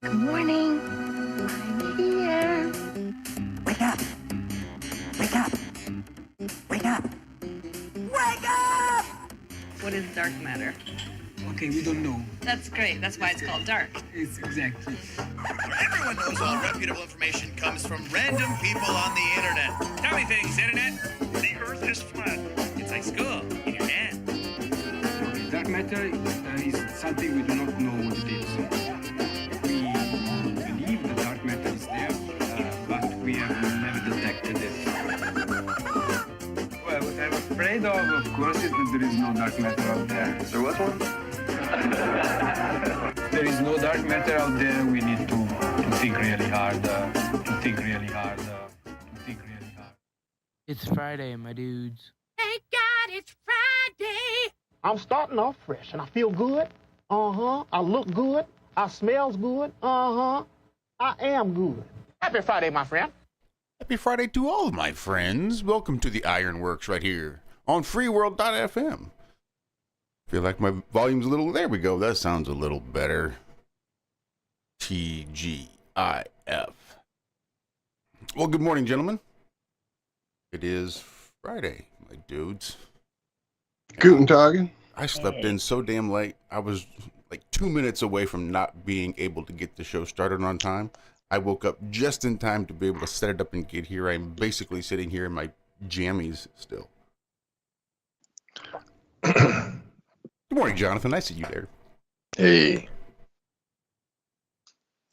Good morning. I'm here. Wake up. Wake up. Wake up. Wake up! What is dark matter? Okay, we don't know. That's great. That's why it's called dark. It's exactly. Everyone knows all reputable information comes from random people on the internet. Tell me things, internet. The earth is flat. It's like school in your hand. Okay, dark matter is something we do not know what it is. We believe the dark matter is there, but we have never detected it. Well, what I'm afraid of course, is that there is no dark matter out there. There was one? There is no dark matter out there. We need to think really hard. It's Friday, my dudes. Thank God it's Friday. I'm starting off fresh, and I feel good. I look good. I smells good. I am good. Happy Friday, my friend. Happy Friday to all of my friends. Welcome to the IRONWORX right here on freeworld.fm. Feel like my volume's a little, there we go. That sounds a little better. TGIF. Well, good morning, gentlemen. It is Friday, my dudes. Guten Tag. I slept in so damn late. I was like 2 minutes away from not being able to get the show started on time. I woke up just in time to be able to set it up and get here. I'm basically sitting here in my jammies still. Good morning, Jonathan. I see you there. Hey.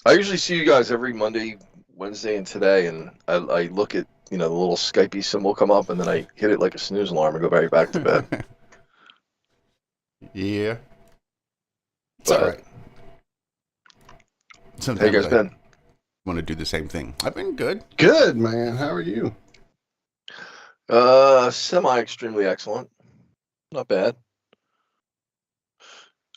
I usually see you guys every Monday, Wednesday, and today, and I look at, the little Skypey symbol come up, and then I hit it like a snooze alarm and go right back to bed. Yeah. It's But, all right. How Sometimes you guys been? want to do the same thing. I've been good. Good, man. How are you? Semi-extremely excellent. Not bad.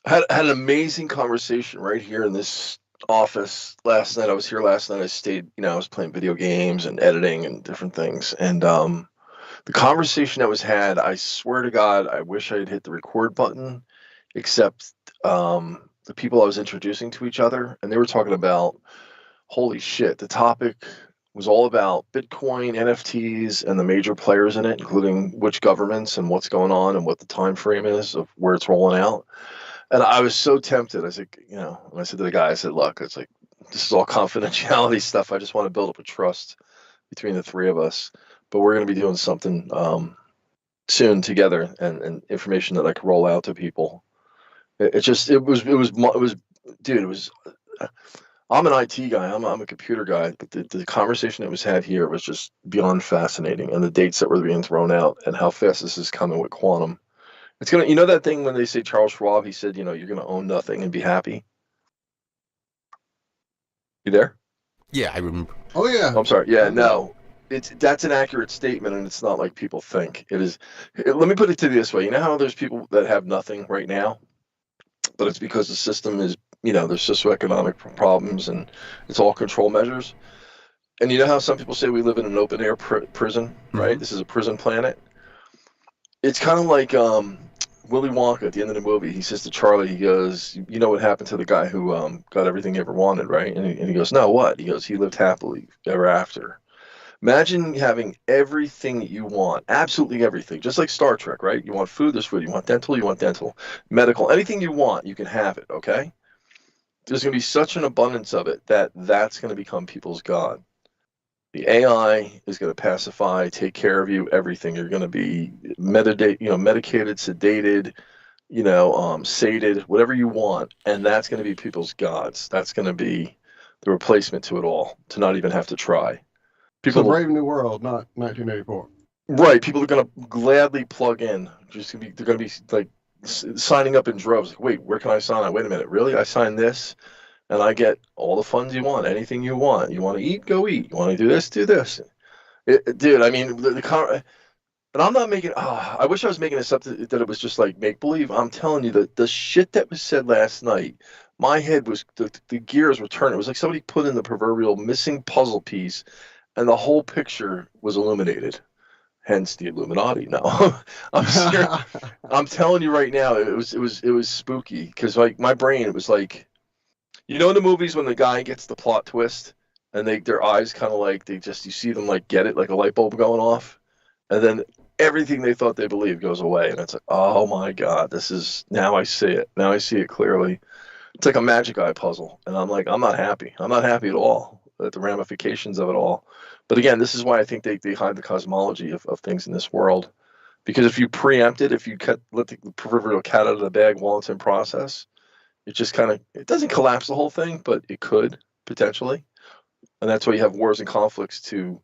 Had an amazing conversation right here in this office last night. I was here last night. I stayed, I was playing video games and editing and different things. And the conversation that was had, I swear to God, I wish I had hit the record button, except the people I was introducing to each other, and they were talking about, holy shit, the topic was all about Bitcoin, NFTs, and the major players in it, including which governments and what's going on and what the time frame is of where it's rolling out. And I was so tempted. I said, when I said to the guy, I said, look, it's like, this is all confidentiality stuff. I just want to build up a trust between the three of us. But we're going to be doing something soon together, and information that I could roll out to people. I'm an IT guy. I'm a computer guy. But the conversation that was had here was just beyond fascinating. And the dates that were being thrown out and how fast this is coming with quantum. It's going to, that thing when they say Charles Schwab, he said, you're going to own nothing and be happy. You there? Yeah, I remember. Oh, yeah. I'm sorry. Yeah, no. That's an accurate statement, and it's not like people think. It is. Let me put it to you this way. You know how there's people that have nothing right now, but it's because the system is, there's socioeconomic problems, and it's all control measures. And you know how some people say we live in an open-air prison, right? Mm-hmm. This is a prison planet. It's kind of like Willy Wonka at the end of the movie. He says to Charlie, he goes, you know what happened to the guy who got everything he ever wanted, right? And he goes, no, what? He goes, he lived happily ever after. Imagine having everything that you want, absolutely everything, just like Star Trek, right? You want food, there's food. You want dental, medical, anything you want, you can have it, okay? There's going to be such an abundance of it that's going to become people's God. The AI is going to pacify, take care of you, everything. You're going to be medicated, sedated, sated, whatever you want, and that's going to be people's gods. That's going to be the replacement to it all, to not even have to try. People, Brave New World, not 1984. Right. People are going to gladly plug in. They're going to be like signing up in droves. Like, wait, where can I sign up? Wait a minute. Really? I sign this, and I get all the funds you want, anything you want. You want to eat? Go eat. You want to do this? Do this. Dude, I mean, and I'm not making, I wish I was making this up that it was just like make-believe. I'm telling you, the shit that was said last night, my head was, the gears were turning. It was like somebody put in the proverbial missing puzzle piece, and the whole picture was illuminated. Hence the Illuminati. No, I'm serious. I'm telling you right now, it was spooky, because like my brain, it was like, You know in the movies when the guy gets the plot twist and their eyes kind of like you see them like get it, like a light bulb going off, and then everything they thought they believed goes away, and it's like, oh my God, now I see it. Now I see it clearly. It's like a magic eye puzzle, and I'm like, I'm not happy. I'm not happy at all at the ramifications of it all. But again, this is why I think they hide the cosmology of things in this world, because if you preempt it, if you let the proverbial cat out of the bag while it's in process, it just it doesn't collapse the whole thing, but it could potentially. And that's why you have wars and conflicts to,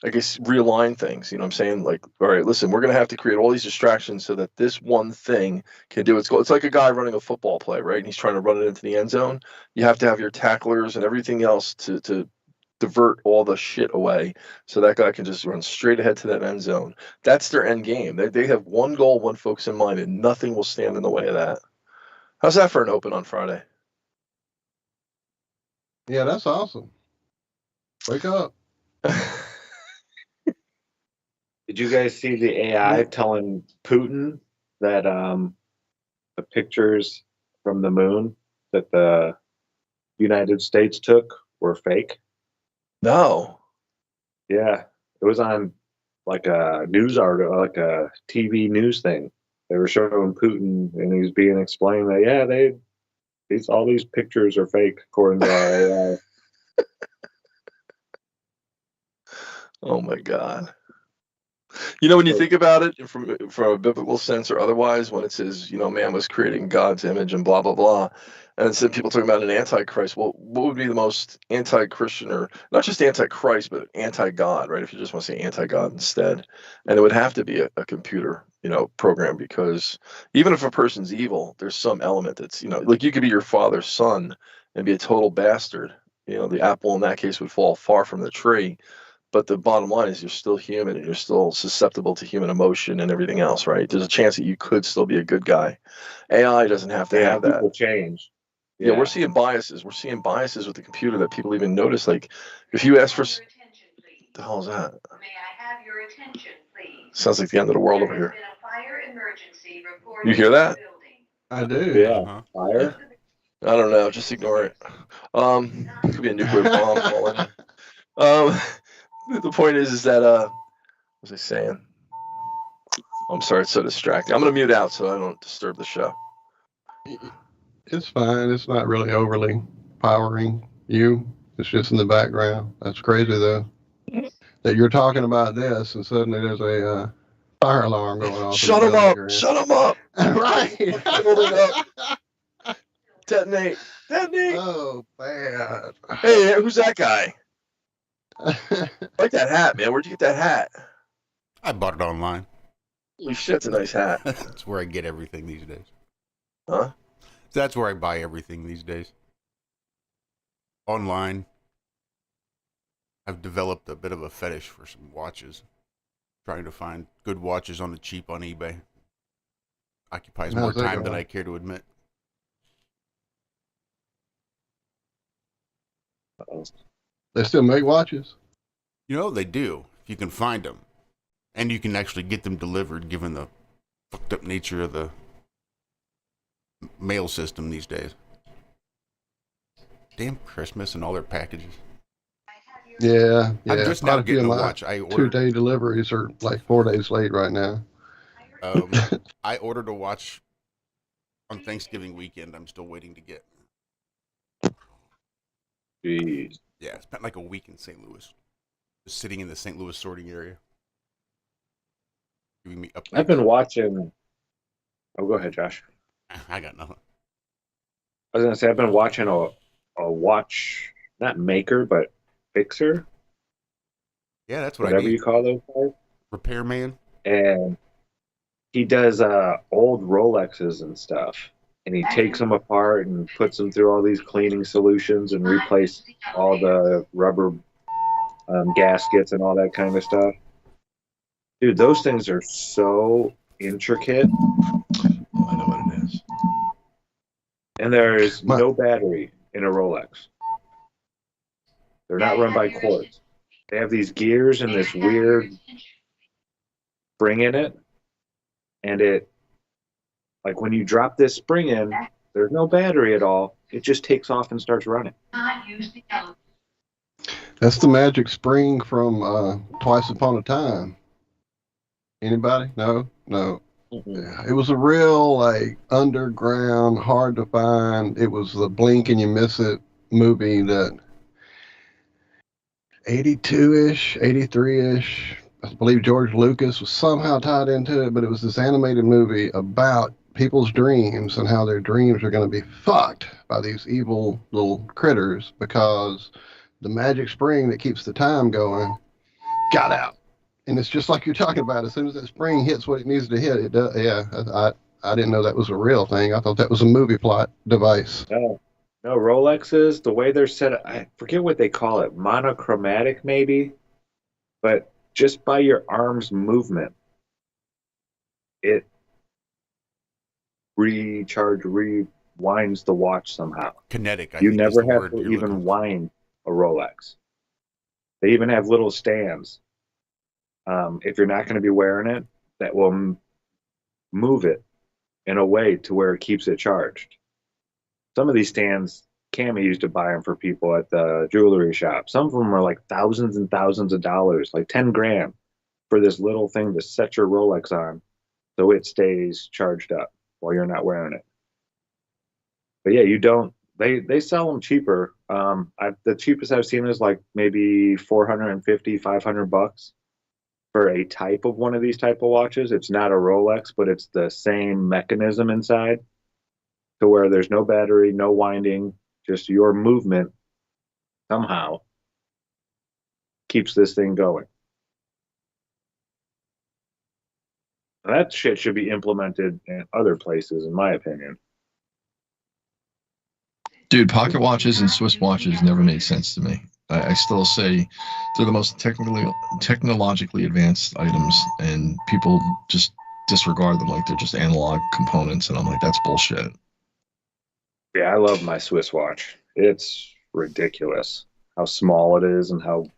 I guess, realign things. You know what I'm saying? Like, all right, listen, we're going to have to create all these distractions so that this one thing can do its goal. It's like a guy running a football play, right? And he's trying to run it into the end zone. You have to have your tacklers and everything else to divert all the shit away so that guy can just run straight ahead to that end zone. That's their end game. They have one goal, one focus in mind, and nothing will stand in the way of that. How's that for an open on Friday? Yeah, that's awesome. Wake up. Did you guys see the AI telling Putin that the pictures from the moon that the United States took were fake? No. Yeah, it was on like a news article, like a TV news thing. They were showing Putin, and he's being explained that all these pictures are fake according to our AI. Oh my God. You know, when you think about it from a biblical sense or otherwise, when it says, man was created in God's image and blah, blah, blah, and it's people talking about an antichrist, well, what would be the most anti-Christian, or not just anti-Christ, but anti-God, right? If you just want to say anti-God instead. And it would have to be a computer, program, because even if a person's evil, there's some element that's, like you could be your father's son and be a total bastard. The apple in that case would fall far from the tree. But the bottom line is you're still human and you're still susceptible to human emotion and everything else, right? There's a chance that you could still be a good guy. AI doesn't have to have that. People change. Yeah, we're seeing biases. We're seeing biases with the computer that people even notice. Like, if you ask for... the hell is that? May I have your attention, please? Sounds like the end of the world over here. There has been a fire emergency reported You hear that? I do. Yeah. Fire? I don't know. Just ignore it. It could be a nuclear bomb falling. The point is that what was I saying? I'm sorry, it's so distracting. I'm gonna mute out so I don't disturb the show. It's fine. It's not really overly powering you. It's just in the background. That's crazy though. That you're talking about this and suddenly there's a fire alarm going off. Shut him up! Shut him up! Right. Building up. Detonate! Detonate! Oh man. Hey, who's that guy? I like that hat, man. Where'd you get that hat? I bought it online. Holy shit, it's a nice hat. That's where I get everything these days. Huh? That's where I buy everything these days. Online. I've developed a bit of a fetish for some watches. Trying to find good watches on the cheap on eBay. Occupies more time than I care to admit. They still make watches? They do. If you can find them. And you can actually get them delivered, given the fucked up nature of the mail system these days. Damn Christmas and all their packages. Yeah. I'm just now getting a watch. I ordered 2-day deliveries are like 4 days late right now. I ordered a watch on Thanksgiving weekend. I'm still waiting to get. Jeez. Yeah, I spent like a week in St. Louis. Just sitting in the St. Louis sorting area. Giving me updates. I've been watching. Oh, go ahead, Josh. I got nothing. I was going to say, I've been watching a watch, not maker, but fixer. Yeah, that's what whatever I need. You call those guys. Repairman. And he does old Rolexes and stuff. And he takes them apart and puts them through all these cleaning solutions and replace all the rubber gaskets and all that kind of stuff. Dude, those things are so intricate. Oh, I know what it is. And there's no battery in a Rolex. They're not run by quartz. They have these gears and this weird spring in it. And it, like when you drop this spring in, There's no battery at all. It just takes off and starts running. Not use the elevator. That's the magic spring from Twice Upon a Time. Anybody? No? Yeah, it was a real, like, underground, hard to find. It was the blink and you miss it movie that 82-ish, 83-ish. I believe George Lucas was somehow tied into it, but it was this animated movie about people's dreams and how their dreams are going to be fucked by these evil little critters because the magic spring that keeps the time going got out. And it's just like you're talking about. As soon as that spring hits what it needs to hit, it does. Yeah, I didn't know that was a real thing. I thought that was a movie plot device. No, Rolexes, the way they're set up, I forget what they call it, monochromatic maybe, but just by your arm's movement, it rewinds the watch somehow. Kinetic. You never have to even wind a Rolex. They even have little stands. If you're not going to be wearing it, that will move it in a way to where it keeps it charged. Some of these stands, Cami used to buy them for people at the jewelry shop. Some of them are like thousands and thousands of dollars, like 10 grand for this little thing to set your Rolex on so it stays charged up while you're not wearing it. But yeah, you don't, they sell them cheaper. The cheapest I've seen is like maybe $450, $500 for a type of one of these type of watches. It's not a Rolex, but it's the same mechanism inside to where there's no battery, no winding, just your movement somehow keeps this thing going. That shit should be implemented in other places, in my opinion. Dude, pocket watches and Swiss watches never made sense to me. I still say they're the most technologically advanced items, and people just disregard them like they're just analog components, and I'm like, that's bullshit. Yeah, I love my Swiss watch. It's ridiculous how small it is and how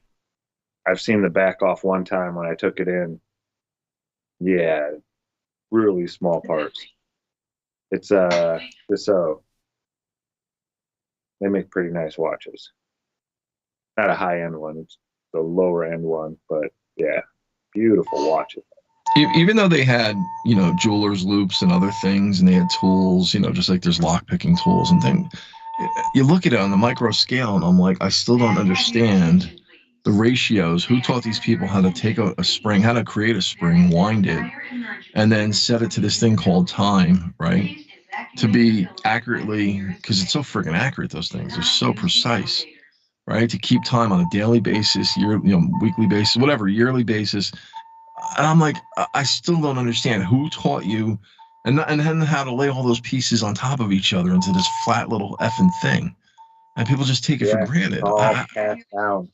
I've seen the back off one time when I took it in. Yeah, really small parts. It's Tissot. They make pretty nice watches. Not a high-end one, it's the lower-end one, but yeah, beautiful watches. Even though they had, jeweler's loops and other things, and they had tools, just like there's lock-picking tools and things, you look at it on the micro scale, and I'm like, I still don't understand the ratios. Who taught these people how to take a spring, how to create a spring, wind it, and then set it to this thing called time, right? To be accurately, because it's so freaking accurate, those things. They're so precise. Right, to keep time on a daily basis, weekly basis, whatever, yearly basis. And I'm like, I still don't understand who taught you, and then how to lay all those pieces on top of each other into this flat little effing thing, and people just take it for granted. All passed down.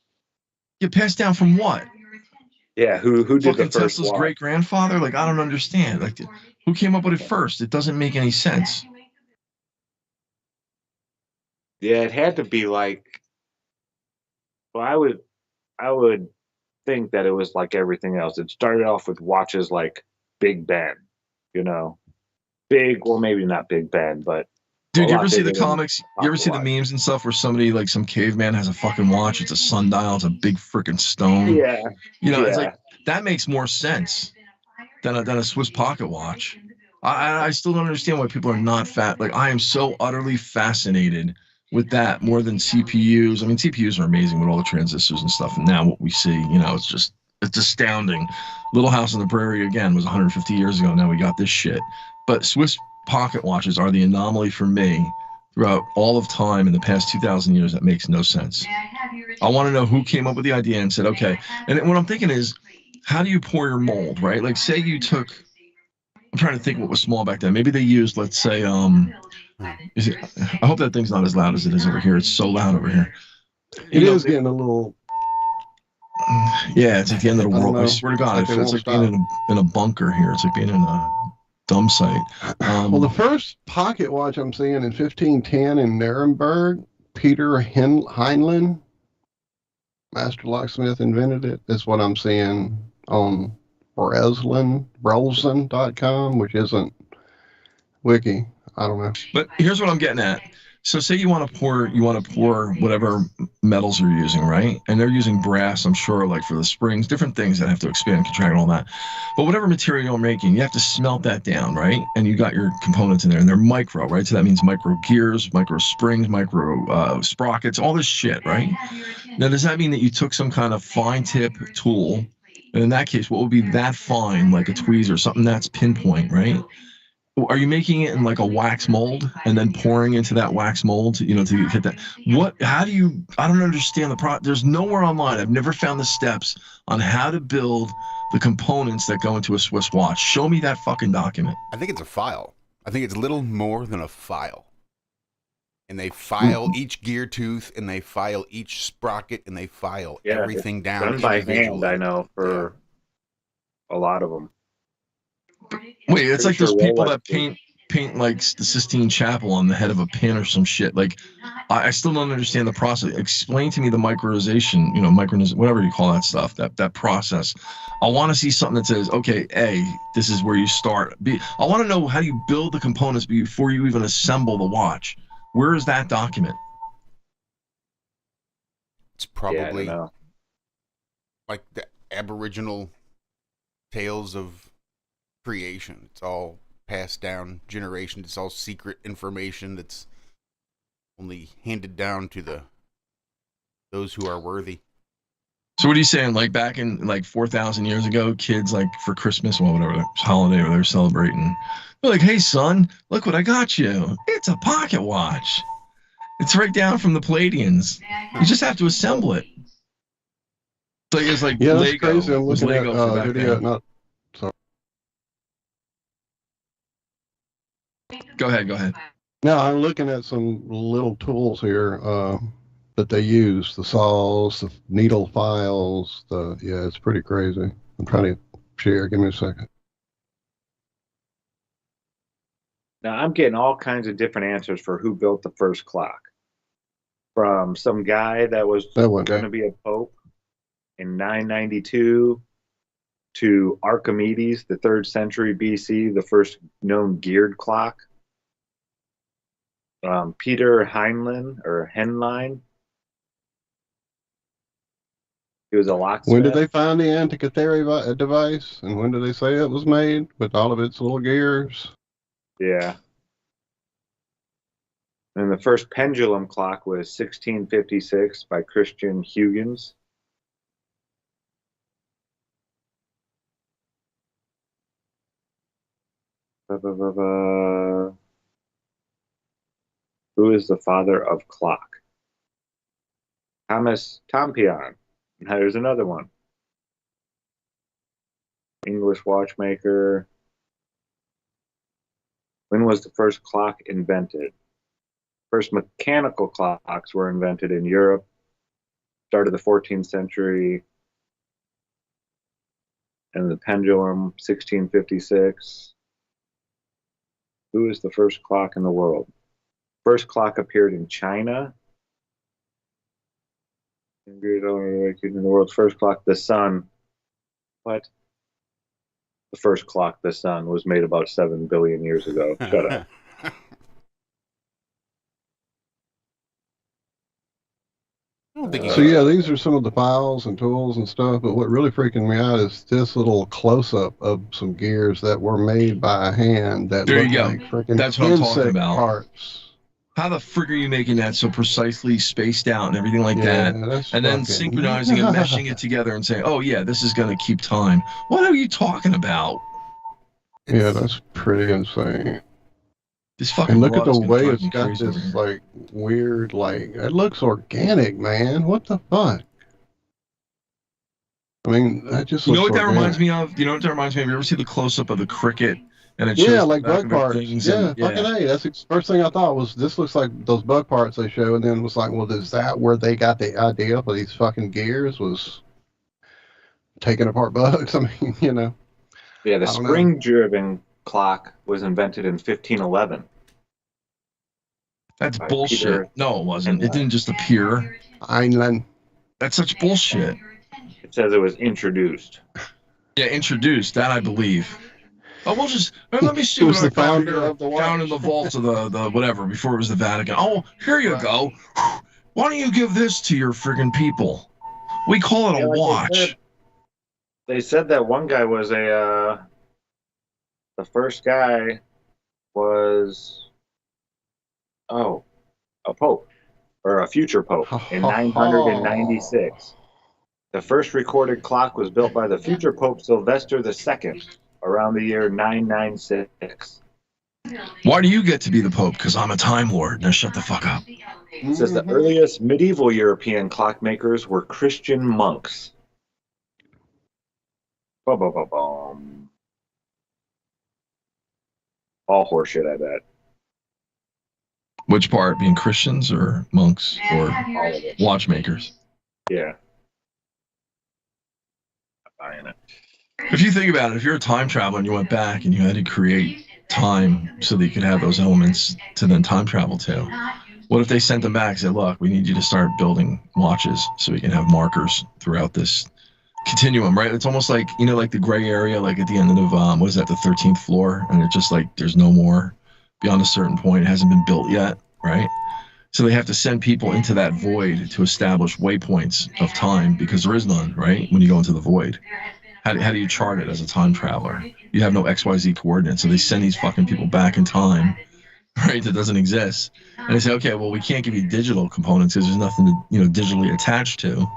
Get passed down from what? Yeah, who did fucking the first Tesla's great grandfather? Like, I don't understand. Like, who came up with it first? It doesn't make any sense. Yeah, it had to be like. Well, I would think that it was like everything else. It started off with watches like Big Ben, big, well, maybe not Big Ben, but dude, you ever see the comics? You ever see the memes and stuff where somebody, like some caveman, has a fucking watch? It's a sundial. It's a big freaking stone. Yeah, it's like that makes more sense than a Swiss pocket watch. I still don't understand why people are not fat. Like, I am so utterly fascinated with that more than CPUs. I mean, CPUs are amazing with all the transistors and stuff. And now what we see, it's astounding. Little House on the Prairie, again, was 150 years ago. Now we got this shit. But Swiss pocket watches are the anomaly for me throughout all of time in the past 2,000 years. That makes no sense. I want to know who came up with the idea and said, okay. And what I'm thinking is, how do you pour your mold, right? Like, say you took, I'm trying to think what was small back then. Maybe they used, let's say, I hope that thing's not as loud as it is over here. It's so loud over here. It is getting a little. Yeah, it's like the end of the world. I swear to God, it's like being in a bunker here. It's like being in a dump site. Well, the first pocket watch I'm seeing in 1510 in Nuremberg, Peter Heinlein, master locksmith, invented it. That's what I'm seeing on Brelzen.com, which isn't wiki. I don't know. But here's what I'm getting at. So say you want to pour whatever metals you're using, right? And they're using brass, I'm sure, like for the springs, different things that have to expand, contract, and all that. But whatever material you're making, you have to smelt that down, right? And you got your components in there, and they're micro, right? So that means micro gears, micro springs, micro sprockets, all this shit, right? Now, does that mean that you took some kind of fine tip tool? And in that case, what would be that fine, like a tweezer, something that's pinpoint, right? Are you making it in like a wax mold and then pouring into that wax mold, to hit that? How do you, I don't understand the process. There's nowhere online. I've never found the steps on how to build the components that go into a Swiss watch. Show me that fucking document. I think it's a file. I think it's little more than a file. And they file each gear tooth, and they file each sprocket, and they file everything down. Done by hand, I know, for a lot of them. Wait, it's like those people that paint like the Sistine Chapel on the head of a pin or some shit. Like, I still don't understand the process. Explain to me the micronization, whatever you call that stuff, that process. I want to see something that says, okay, A, this is where you start. B, I want to know how you build the components before you even assemble the watch. Where is that document? It's probably like the Aboriginal tales of creation. It's all passed down generations. It's all secret information that's only handed down to those who are worthy. So what are you saying? Like back in like 4,000 years ago, kids like for Christmas, well, whatever holiday they're celebrating, they're like, "Hey son, look what I got you! It's a pocket watch. It's right down from the Palladians. You just have to assemble it." It's like yeah, Lego. that's crazy. I'm looking at video. Go ahead. No, I'm looking at some little tools here that they use, the saws, the needle files. It's pretty crazy. I'm trying to share. Give me a second. Now, I'm getting all kinds of different answers for who built the first clock. From some guy that was going to be a pope in 992 to Archimedes, the 3rd century BC, the first known geared clock. Peter Henlein. He was a locksmith. When did they find the Antikythera device? And when did they say it was made with all of its little gears? Yeah. And the first pendulum clock was 1656 by Christian Huygens. Who is the father of clock? Thomas Tompion. And there's another one. English watchmaker. When was the first clock invented? First mechanical clocks were invented in Europe, start of the 14th century, and the pendulum, 1656. Who is the first clock in the world? First clock appeared in China. In the world's first clock, the sun. What? The first clock, the sun, was made about 7 billion years ago. Shut up. So yeah, these are some of the files and tools and stuff, but what really freaking me out is this little close-up of some gears that were made by hand that there look you go. like freaking That's what I'm talking insect about. parts. How the frick are you making that so precisely spaced out and everything like Yeah, that? that's And then fucking- synchronizing and meshing it together and saying, oh yeah, this is going to keep time. What are you talking about? Yeah, that's pretty insane. This fucking And look at broad is the gonna way drive it's me got crazy over this here. like weird, like it looks organic, man. What the fuck? I mean, that just You know looks what that organic. reminds me of? You know what that reminds me of? You ever see the close-up of the cricket? And it shows Yeah, the like back bug of the parts. things Yeah, and- fucking A. That's the first thing I thought was this looks like those bug parts they show, and then it was like, well, is that where they got the idea for these fucking gears? Was taking apart bugs? I mean, you know. Yeah, the I don't know. spring-driven clock was invented in 1511. That's by bullshit. Peter No, it wasn't. It didn't just appear. Heinlein. That's such bullshit. It says it was introduced. Yeah, introduced. That I believe. Oh, we'll just let me see He what was I the found founder here of the down in the watch. vault of the whatever before it was the Vatican. Oh, here you go. Why don't you give this to your friggin' people? We call it a watch. They said that one guy was the first guy was a pope or a future pope in 996. The first recorded clock was built by the future Pope Sylvester II around the year 996. Why do you get to be the Pope? Because I'm a Time Lord. Now shut the fuck up. It says the earliest medieval European clockmakers were Christian monks. Ba-ba-ba-bum. All horseshit, I bet. Which part? Being Christians or monks or watchmakers? Yeah. Buying it. If you think about it, if you're a time traveler and you went back and you had to create time so that you could have those elements to then time travel to, what if they sent them back and said, look, we need you to start building watches so we can have markers throughout this continuum, right? It's almost like, you know, like the gray area, like at the end of, what is that, the 13th floor? And it's just like, there's no more beyond a certain point. It hasn't been built yet, right? So they have to send people into that void to establish waypoints of time because there is none, right? When you go into the void. How do you chart it as a time traveler? You have no XYZ coordinates. So they send these fucking people back in time, right? That doesn't exist. And they say, okay, well, we can't give you digital components because there's nothing to, you know, digitally attach to.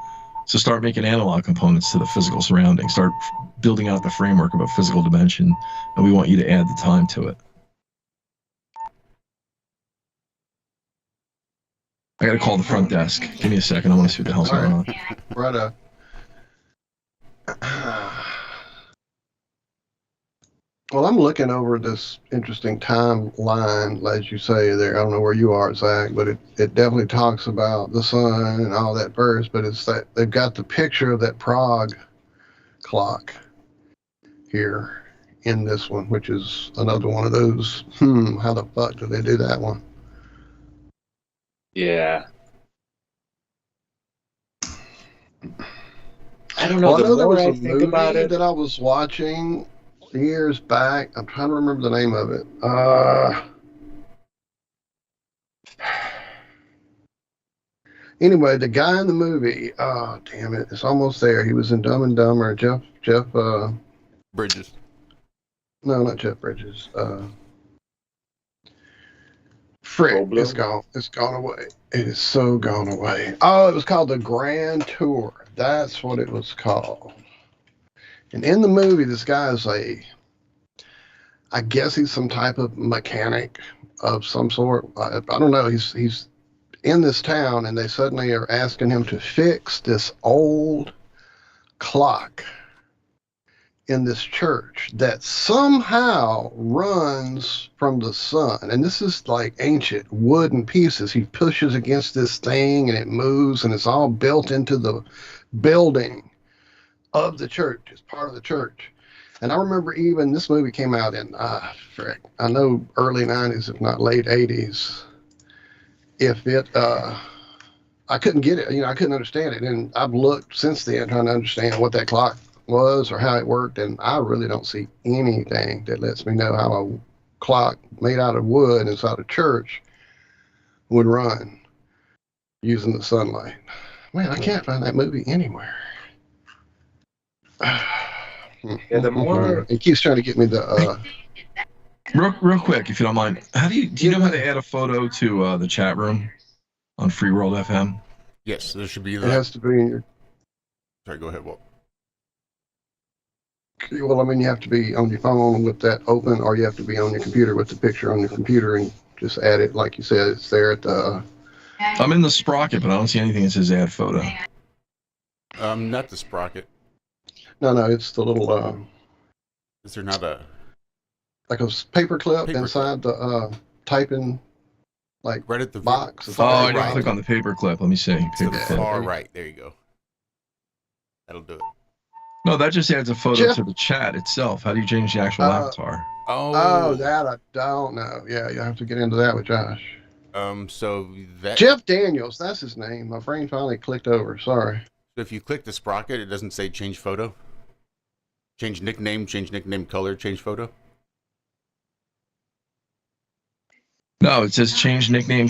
So start making analog components to the physical surroundings. Start building out the framework of a physical dimension. And we want you to add the time to it. I gotta call the front desk. Give me a second. I want to see what the hell's going on. Right. Well, I'm looking over this interesting timeline, as you say there. I don't know where you are, Zach, but it definitely talks about the sun and all that first. But it's that they've got the picture of that Prague clock here in this one, which is another one of those. How the fuck did they do that one? Yeah. I don't know. Well, I know there was I a think movie about it, that I was watching years back. I'm trying to remember the name of it. Anyway, the guy in the movie, oh, damn it, it's almost there. He was in Dumb and Dumber. Jeff Bridges. No, not Jeff Bridges. Frick, it's gone. It's gone away. It is so gone away. Oh, it was called The Grand Tour. That's what it was called. And in the movie, this guy is I guess he's some type of mechanic of some sort. I don't know. He's in this town, and they suddenly are asking him to fix this old clock in this church that somehow runs from the sun. And this is like ancient wooden pieces. He pushes against this thing and it moves, and it's all built into the building of the church. It's part of the church. And I remember even this movie came out in, I know early 90s, if not late 80s. If it, I couldn't get it, I couldn't understand it. And I've looked since then trying to understand what that clock was or how it worked, and I really don't see anything that lets me know how a clock made out of wood inside a church would run using the sunlight. Man, I can't find that movie anywhere. Yeah, the more it keeps trying to get me the real quick, if you don't mind, do you know how to add a photo to the chat room on Free World FM? Yes, there should be it that. has to be in your Sorry, go ahead, Walt. Well, I mean, you have to be on your phone with that open, or you have to be on your computer with the picture on your computer and just add it, like you said, it's there at the... I'm in the sprocket, but I don't see anything that says add photo. Not the sprocket. No, it's the little... Is there not a... Like a paper clip inside the typing, like, right at the box? I didn't click on the paper clip. Let me see. To the far right. There you go. That'll do it. No, that just adds a photo to the chat itself. How do you change the actual avatar? That I don't know. Yeah, you have to get into that with Josh. So that Jeff Daniels, that's his name. My brain finally clicked over. Sorry. So if you click the sprocket, it doesn't say change photo. Change nickname color, change photo. No, it says change nickname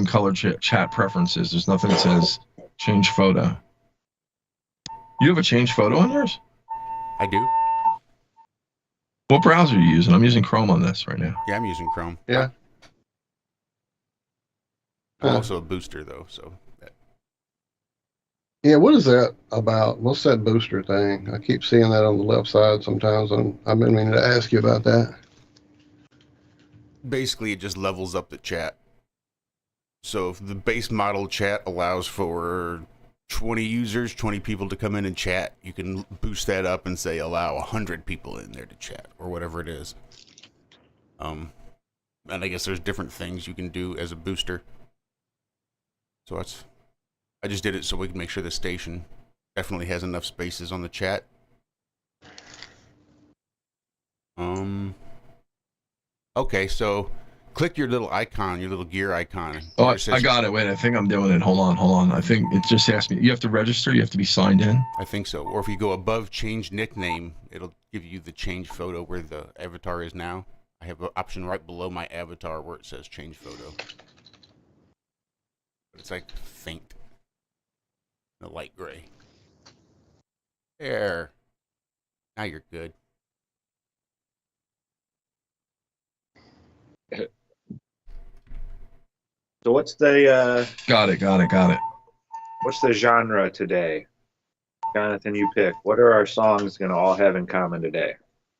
color, chat preferences. There's nothing that says change photo. You have a change photo on yours? I do. What browser are you using? I'm using Chrome on this right now. Yeah, I'm using Chrome. Yeah. I'm also a booster though, so. Yeah, what is that about? What's that booster thing? I keep seeing that on the left side sometimes, and I've been meaning to ask you about that. Basically, it just levels up the chat. So if the base model chat allows for 20 users, 20 people to come in and chat, you can boost that up and say allow 100 people in there to chat, or whatever it is. And I guess there's different things you can do as a booster. So I just did it so we can make sure the station definitely has enough spaces on the chat. Okay, so click your little icon, your little gear icon. Oh, I got it. Wait, I think I'm doing it. Hold on. I think it just asked me. You have to register. You have to be signed in. I think so. Or if you go above change nickname, it'll give you the change photo where the avatar is now. I have an option right below my avatar where it says change photo. But it's like faint. The light gray. There. Now you're good. So what's the Got it. what's the genre today? Jonathan, you pick. What are our songs gonna all have in common today?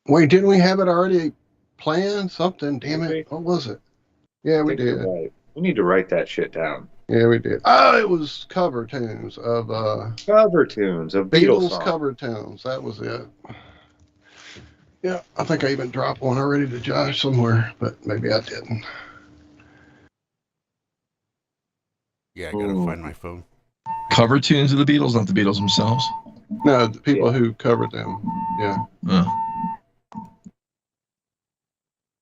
Wait, didn't we have it already planned? Something, damn it. What was it? Yeah, we did. Right. We need to write that shit down. Yeah, we did. Oh, it was cover tunes of Beatles songs. cover tunes. That was it. Yeah, I think I even dropped one already to Josh somewhere, but maybe I didn't. Yeah, I gotta find my phone. Cover tunes of the Beatles, not the Beatles themselves. No, the people who covered them. Yeah. Oh.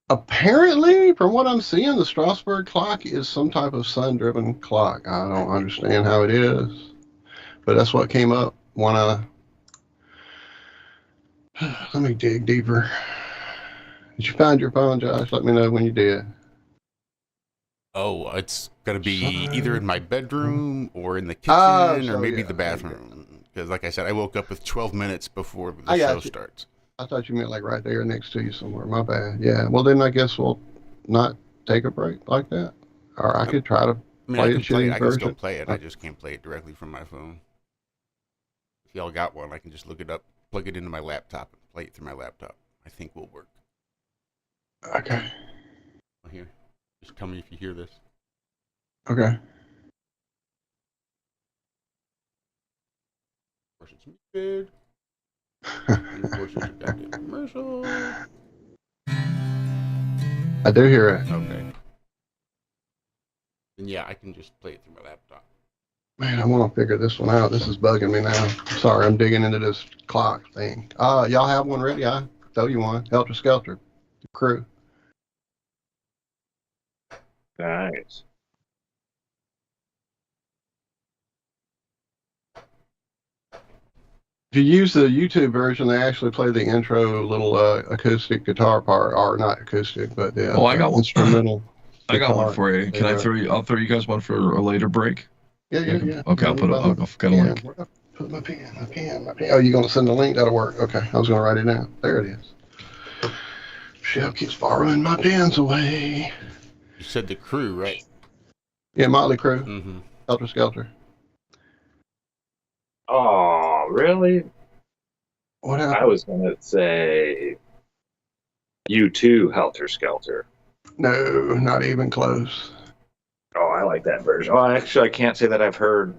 Apparently, from what I'm seeing, the Strasbourg clock is some type of sun-driven clock. I don't understand how it is, but that's what came up when I... Let me dig deeper. Did you find your phone, Josh? Let me know when you did. Oh, it's gonna be either in my bedroom or in the kitchen or maybe the bathroom. Because like I said, I woke up with 12 minutes before the show starts. I thought you meant like right there next to you somewhere. My bad. Yeah. Well, then I guess we'll not take a break like that. Or I could try to play the shitty I can still version. play it. I just can't play it directly from my phone. If y'all got one, I can just look it up, plug it into my laptop, and play it through my laptop. I think will work. Okay. Here. Just tell me if you hear this. Okay. Of course it's muted. And of course it's a goddamn commercial. I do hear it. Okay. And yeah, I can just play it through my laptop. Man, I want to figure this one out. This is bugging me now. Sorry, I'm digging into this clock thing. Y'all have one ready? I throw you one. Helter Skelter. The Crew. Nice. If you use the YouTube version, they actually play the intro little acoustic guitar part, or not acoustic, but the I got one. instrumental. I got one for you. Can I throw you? I'll throw you guys one for a later break. Yeah. Okay, I'll get a link. Put my pen. Oh, you gonna send the link? That'll work. Okay, I was gonna write it down. There it is. Shell keeps borrowing my pens away. You said the Crew, right? Yeah, Motley Crue. Mm-hmm. Helter Skelter. Oh, really? What happened? I was gonna say U2 Helter Skelter. No, not even close. Oh, I like that version. Oh, actually, I can't say that I've heard.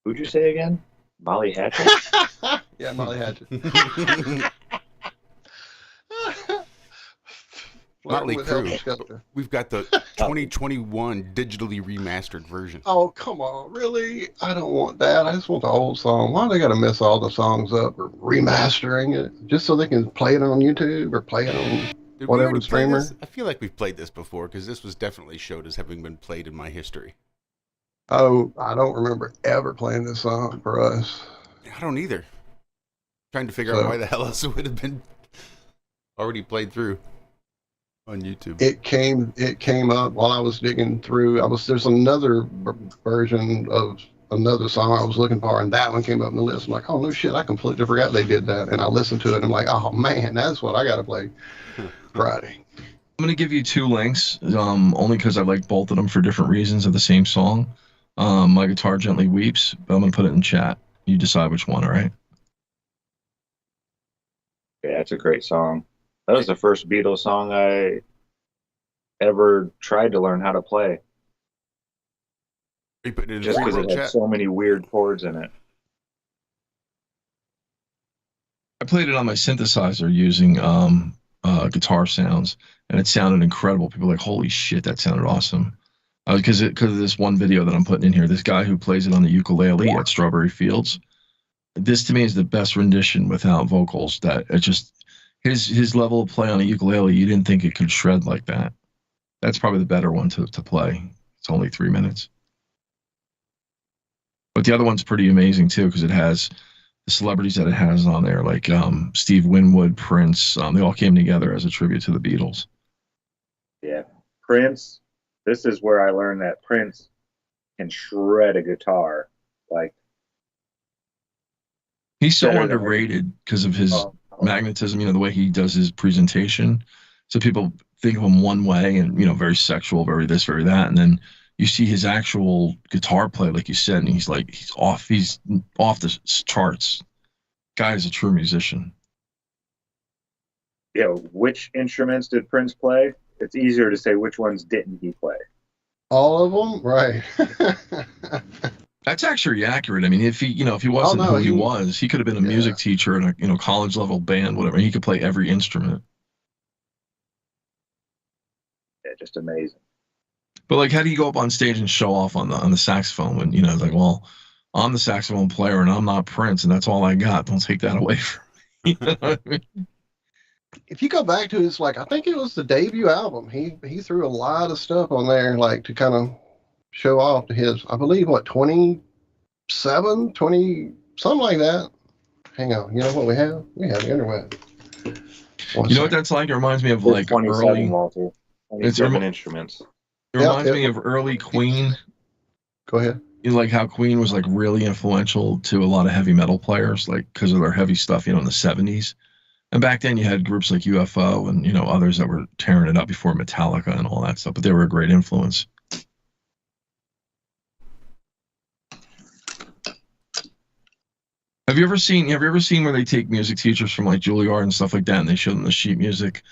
Who'd you say again? Molly Hatchet? Yeah, Molly Hatchet. Motley Crue. We've got the 2021 digitally remastered version. Oh, come on. Really? I don't want that. I just want the old song. Why do they got to mess all the songs up or remastering it? Just so they can play it on YouTube or play it on whatever streamer? I feel like we've played this before because this was definitely showed as having been played in my history. Oh, I don't remember ever playing this song for us. I don't either. Trying to figure out why the hell else it would have been already played through. On YouTube. It came up while I was digging through. There's another version of another song I was looking for, and that one came up in the list. I'm like, oh no shit, I completely forgot they did that. And I listened to it and I'm like, oh man, that's what I gotta play Friday. I'm gonna give you 2 links, only because I like both of them for different reasons of the same song. My Guitar Gently Weeps, but I'm gonna put it in chat. You decide which one, all right? Yeah, it's a great song. That was the first Beatles song I ever tried to learn how to play. You put it in Just because it had so many weird chords in it. I played it on my synthesizer using guitar sounds, and it sounded incredible. People were like, holy shit, that sounded awesome. Because of this one video that I'm putting in here, this guy who plays it on the ukulele at Strawberry Fields, this to me is the best rendition without vocals. That it just his level of play on a ukulele, you didn't think it could shred like that. That's probably the better one to play. It's only 3 minutes. But the other one's pretty amazing too, because it has the celebrities that it has on there, like Steve Winwood, Prince. They all came together as a tribute to the Beatles. Yeah, Prince. This is where I learned that Prince can shred a guitar. Like, he's so underrated because of his magnetism, the way he does his presentation. So people think of him one way and, very sexual, very this, very that. And then you see his actual guitar play, like you said, and he's off the charts. Guy is a true musician. Yeah, which instruments did Prince play? It's easier to say which ones didn't he play. All of them? Right. That's actually accurate. I mean, if he wasn't who he was, he could have been a music teacher in a college level band, whatever. He could play every instrument. Yeah, just amazing. But like, how do you go up on stage and show off on the saxophone when it's like, well, I'm the saxophone player and I'm not Prince and that's all I got. Don't take that away from me. You know what I mean? If you go back to his, I think it was the debut album, he threw a lot of stuff on there, to kind of show off to his, I believe, 27, 20, something like that. Hang on, you know what we have? We have the internet. You know what that's like? It reminds me of like early. Walter. 27 instruments. It reminds me of early Queen. Go ahead. Like how Queen was like really influential to a lot of heavy metal players, like because of their heavy stuff, in the 70s. And back then you had groups like UFO and, others that were tearing it up before Metallica and all that stuff, but they were a great influence. Have you ever seen where they take music teachers from like Juilliard and stuff like that, and they show them the sheet music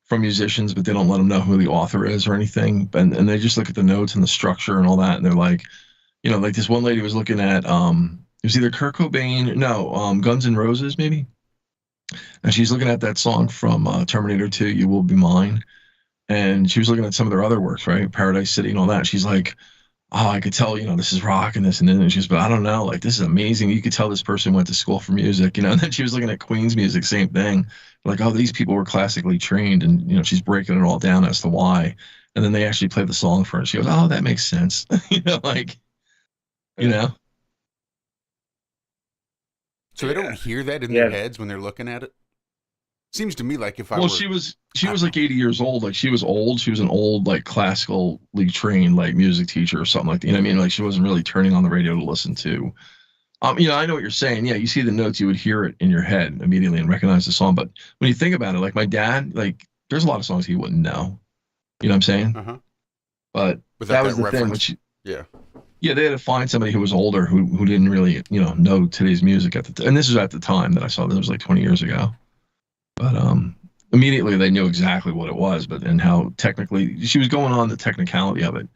from musicians, but they don't let them know who the author is or anything, and they just look at the notes and the structure and all that, and they're like, like this one lady was looking at it was either Kurt Cobain, Guns N' Roses maybe, and she's looking at that song from Terminator 2, You Will Be Mine, and she was looking at some of their other works, right, Paradise City and all that. She's like, oh, I could tell, this is rock and this and then. And she's, but I don't know, like, this is amazing. You could tell this person went to school for music, And then she was looking at Queen's music, same thing. Like, oh, these people were classically trained, and she's breaking it all down as to why. And then they actually play the song for her. She goes, oh, that makes sense. So they don't hear that in their heads when they're looking at it? Seems to me like if I were... she was like 80 years old. Like, she was old. She was an old, like, classically trained, like, music teacher or something like that. You know what I mean? Like, she wasn't really turning on the radio to listen to. I know what you're saying. Yeah, you see the notes, you would hear it in your head immediately and recognize the song. But when you think about it, like, my dad, like, there's a lot of songs he wouldn't know. You know what I'm saying? Uh-huh. But that was the thing. Yeah, they had to find somebody who was older who didn't really, know today's music at the time. And this was at the time that I saw this. It was like 20 years ago. But immediately they knew exactly what it was, and how technically she was going on the technicality of it.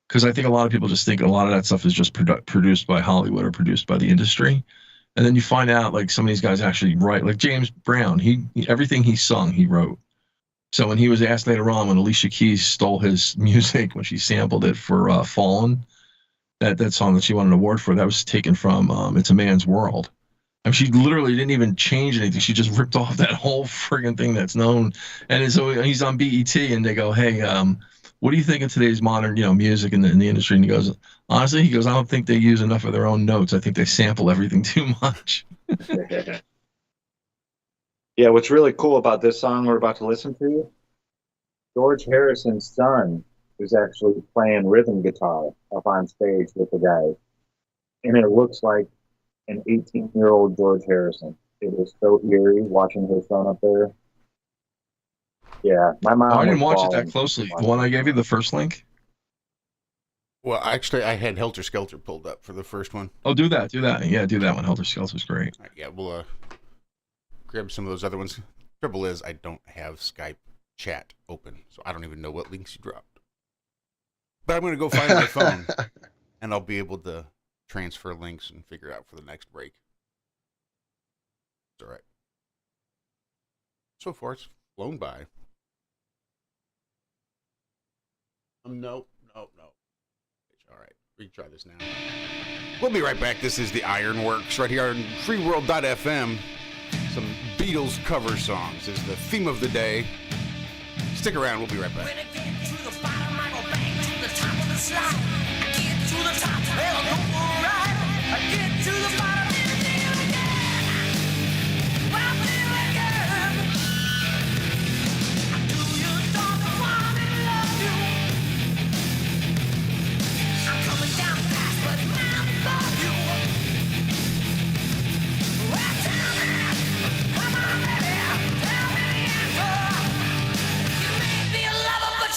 Because I think a lot of people just think a lot of that stuff is just produced by Hollywood or produced by the industry. And then you find out like some of these guys actually write, like James Brown, everything he sung, he wrote. So when he was asked later on, when Alicia Keys stole his music, when she sampled it for Fallen, that song that she won an award for, that was taken from It's a Man's World. I mean, she literally didn't even change anything. She just ripped off that whole friggin' thing that's known. And so he's on BET, and they go, hey, what do you think of today's modern, music in the industry? And he goes, honestly, I don't think they use enough of their own notes. I think they sample everything too much. Yeah, what's really cool about this song we're about to listen to George Harrison's son is actually playing rhythm guitar up on stage with the guys. And it looks like an 18-year-old George Harrison. It was so eerie watching his son up there. Yeah, my mom. I didn't was watch it bawling. that closely. The one I gave you, the first link? Well, actually, I had Helter Skelter pulled up for the first one. Oh, do that. Yeah, do that one. Helter Skelter's great. Right, yeah, we'll grab some of those other ones. Trouble is, I don't have Skype chat open, so I don't even know what links you dropped. But I'm going to go find my phone, and I'll be able to transfer links and figure out for the next break. It's all right. So far, it's flown by. No. All right, we can try this now. We'll be right back. This is the IRONWORX right here on freeworld.fm. Some Beatles cover songs is the theme of the day. Stick around, we'll be right back.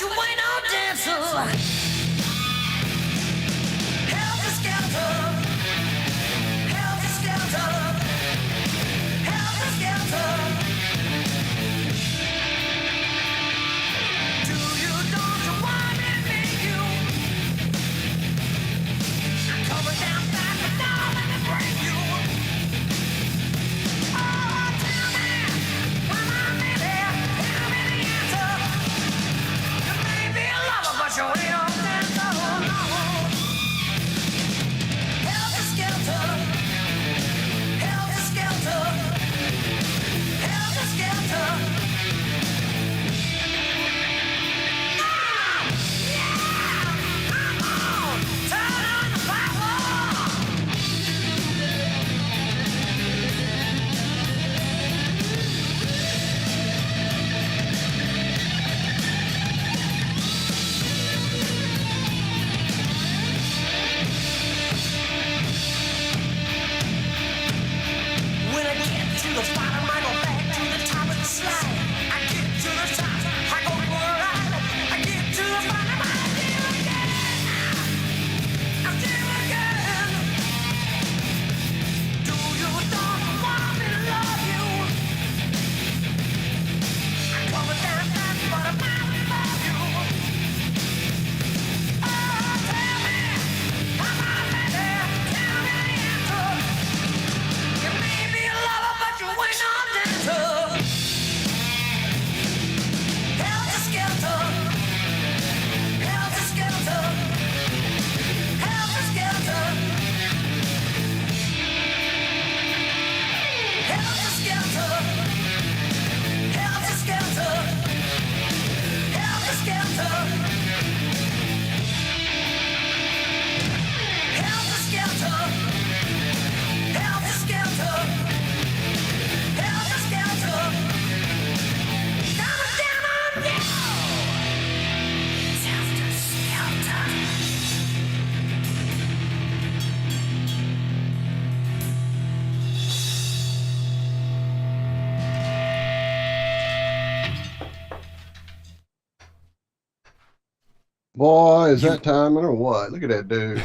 You ain't no dancer. Helter Skelter. Helter Skelter. Helter Skelter. Do you, don't you want me to make you? I'm coming down back, but now let me bring you. Oh, tell me, come on, baby, tell me the answer. But you ain't on that no. Helter Skelter. Helter Skelter. Helter Skelter. Yeah! Come on! Turn on the power! When I get to the bottom, I go back to the top of the slide. I get to the top, I go for a ride. I get to the bottom, I do again. I do again. Do you don't want me to love you? I'm coming down fast, but I'm out for you. Oh, tell me, come on, baby, tell me the answer. You may be a lover, but you ain't no dancer. Helter Skelter. Helter Skelter. Helter Skelter. Helter Skelter. Helter Skelter. Helter Skelter. Helter Skelter. Helter Skelter. Helter Skelter. Coming down on you. Helter Skelter. Boy, is that timing or what? Look at that dude.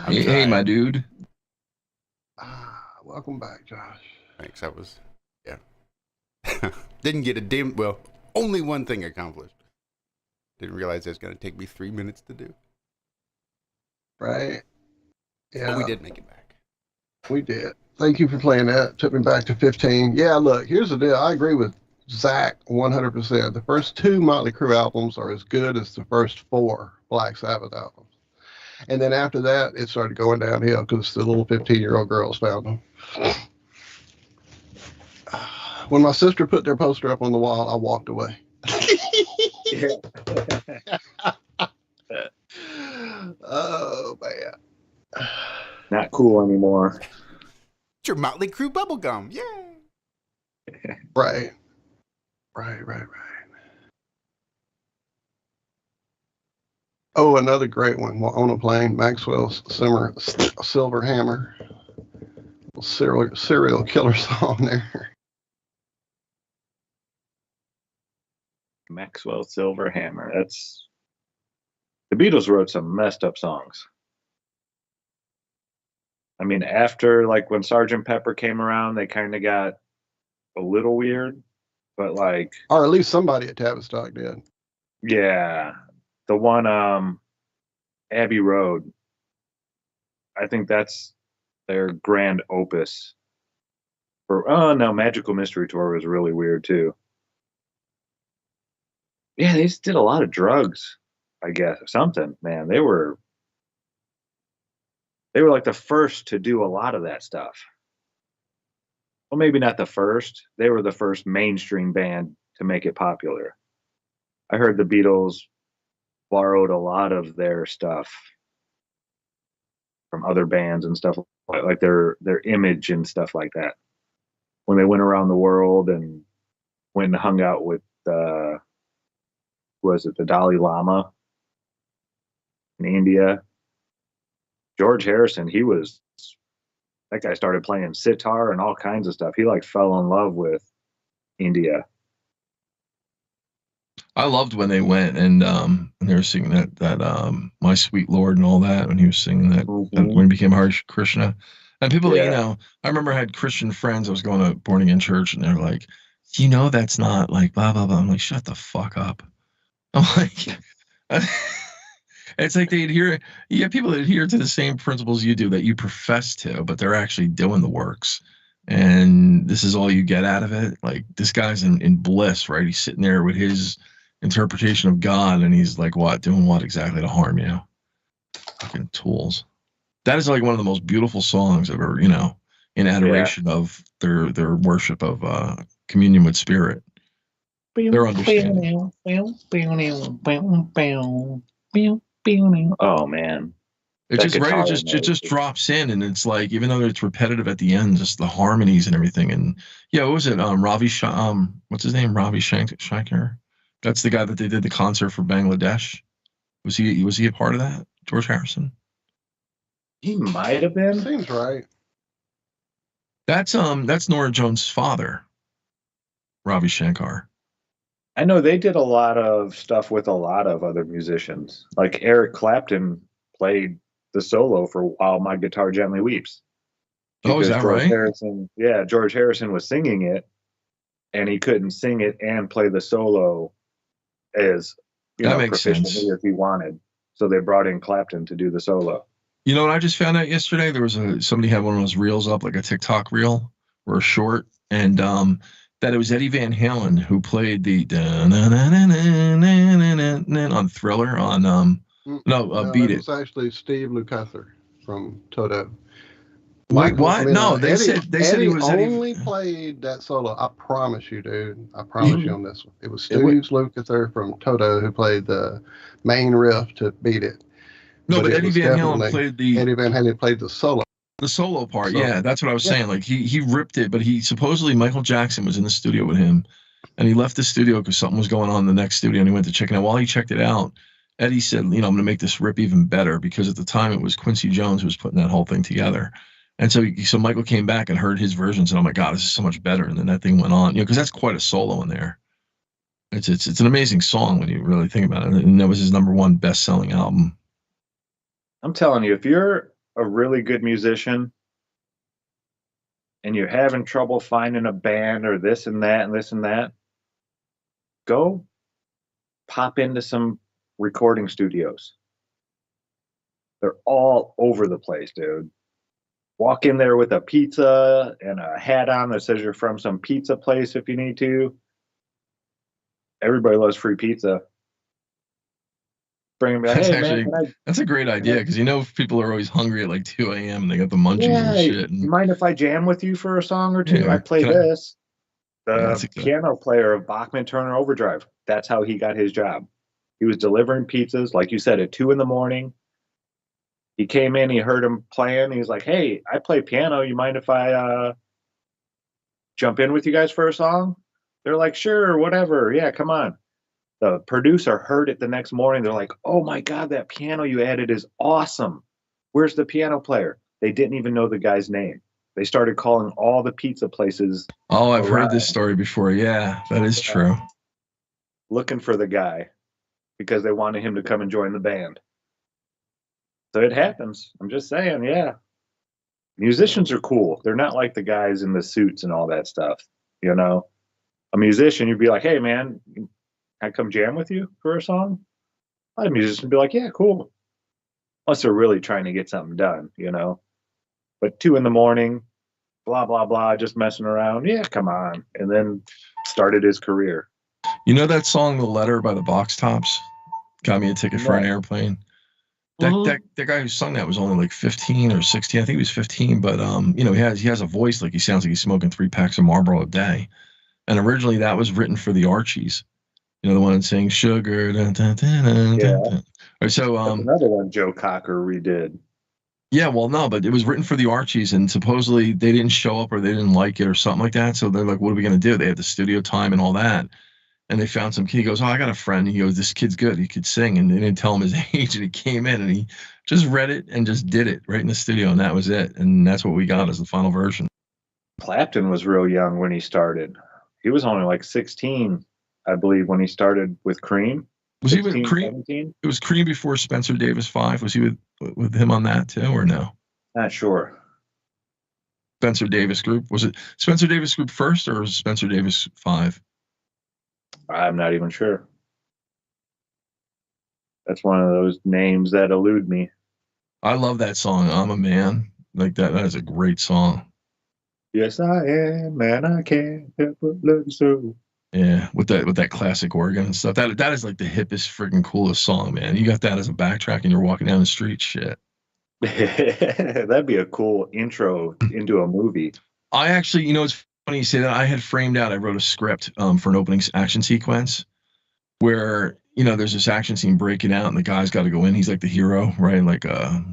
Hey, my dude. Welcome back, Josh. Thanks, yeah. Didn't get a damn, well, only one thing accomplished. Didn't realize it was going to take me 3 minutes to do. Right? Yeah. But we did make it back. We did. Thank you for playing that. Took me back to 15. Yeah, look, here's the deal. I agree with Zack 100%. The first 2 Motley Crue albums are as good as the first 4 Black Sabbath albums. And then after that, it started going downhill because the little 15-year-old girls found them. When my sister put their poster up on the wall, I walked away. Oh, man. Not cool anymore. It's your Motley Crue bubblegum. Yay! Right. Right. Oh, another great one on a plane. Maxwell's Silver Hammer. Serial killer song there. Maxwell Silverhammer. That's the Beatles wrote some messed up songs. I mean, after like when Sgt. Pepper came around, they kind of got a little weird, but like, or at least somebody at Tavistock did. Yeah, the one Abbey Road. I think that's their grand opus. Oh no, Magical Mystery Tour was really weird too. Yeah, they just did a lot of drugs, I guess, or something. Man, they were like the first to do a lot of that stuff. Well, maybe not the first. They were the first mainstream band to make it popular. I heard the Beatles borrowed a lot of their stuff from other bands and stuff, like their image and stuff like that. When they went around the world and went and hung out with was it the Dalai Lama in India? George Harrison, that guy started playing sitar and all kinds of stuff. He like fell in love with India. I loved when they went and they were singing that My Sweet Lord and all that, when he was singing that when he became Hare Krishna. And people, you know, I remember I had Christian friends. I was going to born again church, and they're like, you know, that's not like blah blah blah. I'm like, shut the fuck up. I'm like, it's like they adhere. You have people that adhere to the same principles you do that you profess to, but they're actually doing the works. And this is all you get out of it. Like, this guy's in bliss, right? He's sitting there with his interpretation of God, and he's like, what, doing what exactly to harm you? Fucking tools. That is like one of the most beautiful songs ever, you know, in adoration of their worship of communion with spirit. Their understanding. Oh man. It just drops in, and it's like, even though it's repetitive at the end, just the harmonies and everything. And yeah, what was it? What's his name? Ravi Shankar. That's the guy that they did the concert for Bangladesh. Was he a part of that? George Harrison? He might have been. Seems right. That's Nora Jones' father, Ravi Shankar. I know they did a lot of stuff with a lot of other musicians. Like Eric Clapton played the solo for While My Guitar Gently Weeps. Oh, is that right? George Harrison was singing it, and he couldn't sing it and play the solo as proficiently as he wanted. So they brought in Clapton to do the solo. You know what I just found out yesterday? There was somebody had one of those reels up, like a TikTok reel or a short, and that it was Eddie Van Halen who played the on Thriller on Beat It. It was actually Steve Lukather from Toto. What? No, they said he was only played that solo. I promise you, dude. I promise you on this one. It was Steve Lukather from Toto who played the main riff to Beat It. No, but Eddie Van Halen played the solo. The solo part, yeah, that's what I was saying. Like he ripped it, but he supposedly Michael Jackson was in the studio with him, and he left the studio because something was going on in the next studio, and he went to check it out. While he checked it out, Eddie said, you know, I'm going to make this rip even better, because at the time it was Quincy Jones who was putting that whole thing together. And so Michael came back and heard his versions, and oh my God, this is so much better. And then that thing went on, you know, because that's quite a solo in there. It's an amazing song when you really think about it, and that was his #1 best-selling album. I'm telling you, if you're a really good musician and you're having trouble finding a band or this and that and this and that, go pop into some recording studios. They're all over the place, dude. Walk in there with a pizza and a hat on that says you're from some pizza place if you need to. Everybody loves free pizza. Bring them back. That's a great idea, because you know people are always hungry at like 2 a.m. and they got the munchies and shit. You mind if I jam with you for a song or two? Yeah, I play this. The piano player of Bachman Turner Overdrive. That's how he got his job. He was delivering pizzas, like you said, at 2 a.m. He came in, he heard him playing. He was like, hey, I play piano. You mind if I jump in with you guys for a song? They're like, sure, whatever. Yeah, come on. The producer heard it the next morning. They're like, oh my God, that piano you added is awesome. Where's the piano player? They didn't even know the guy's name. They started calling all the pizza places. Oh, I've heard this story before. Yeah, that is true. Looking for the guy because they wanted him to come and join the band. So it happens. I'm just saying, yeah. Musicians are cool. They're not like the guys in the suits and all that stuff. You know, a musician, you'd be like, hey, man, can I come jam with you for a song? A musician would be like, yeah, cool. Unless they're really trying to get something done, you know. But 2 a.m, blah, blah, blah, just messing around. Yeah, come on. And then started his career. You know that song, The Letter by the Box Tops? Got me a ticket for an airplane. That guy who sung that was only like 15 or 16. I think he was 15, but you know, he has a voice like he sounds like he's smoking 3 packs of Marlboro a day. And originally that was written for the Archies. You know, the one that sings Sugar. Dun, dun, dun, dun, Yeah. dun. All right, so That's another one Joe Cocker redid. yeah, well, no, but it was written for the Archies, and supposedly they didn't show up or they didn't like it or something like that. So they're like, what are we going to do? They had the studio time and all that. And they found some kid. He goes, oh, I got a friend. He goes, this kid's good. He could sing. And they didn't tell him his age. And he came in and he just read it and just did it right in the studio. And that was it. And that's what we got as the final version. Clapton was real young when he started. He was only like 16, I believe, when he started with Cream. Was 16, he with Cream? 17? It was Cream before Spencer Davis 5. Was he with him on that too, or no? Not sure. Spencer Davis Group. Was it Spencer Davis Group first or was it Spencer Davis 5? I'm not even sure. That's one of those names that elude me. I love that song, I'm a Man. Like that is a great song. Yes, I am, man. I can't help but love you so. Yeah, with that classic organ and stuff. That is like the hippest, freaking coolest song, man. You got that as a backtrack and you're walking down the street, shit. That'd be a cool intro into a movie. I actually, you know, it's funny you say that. I had framed out, I wrote a script for an opening action sequence where, you know, there's this action scene breaking out and the guy's got to go in. He's like the hero, right? Like a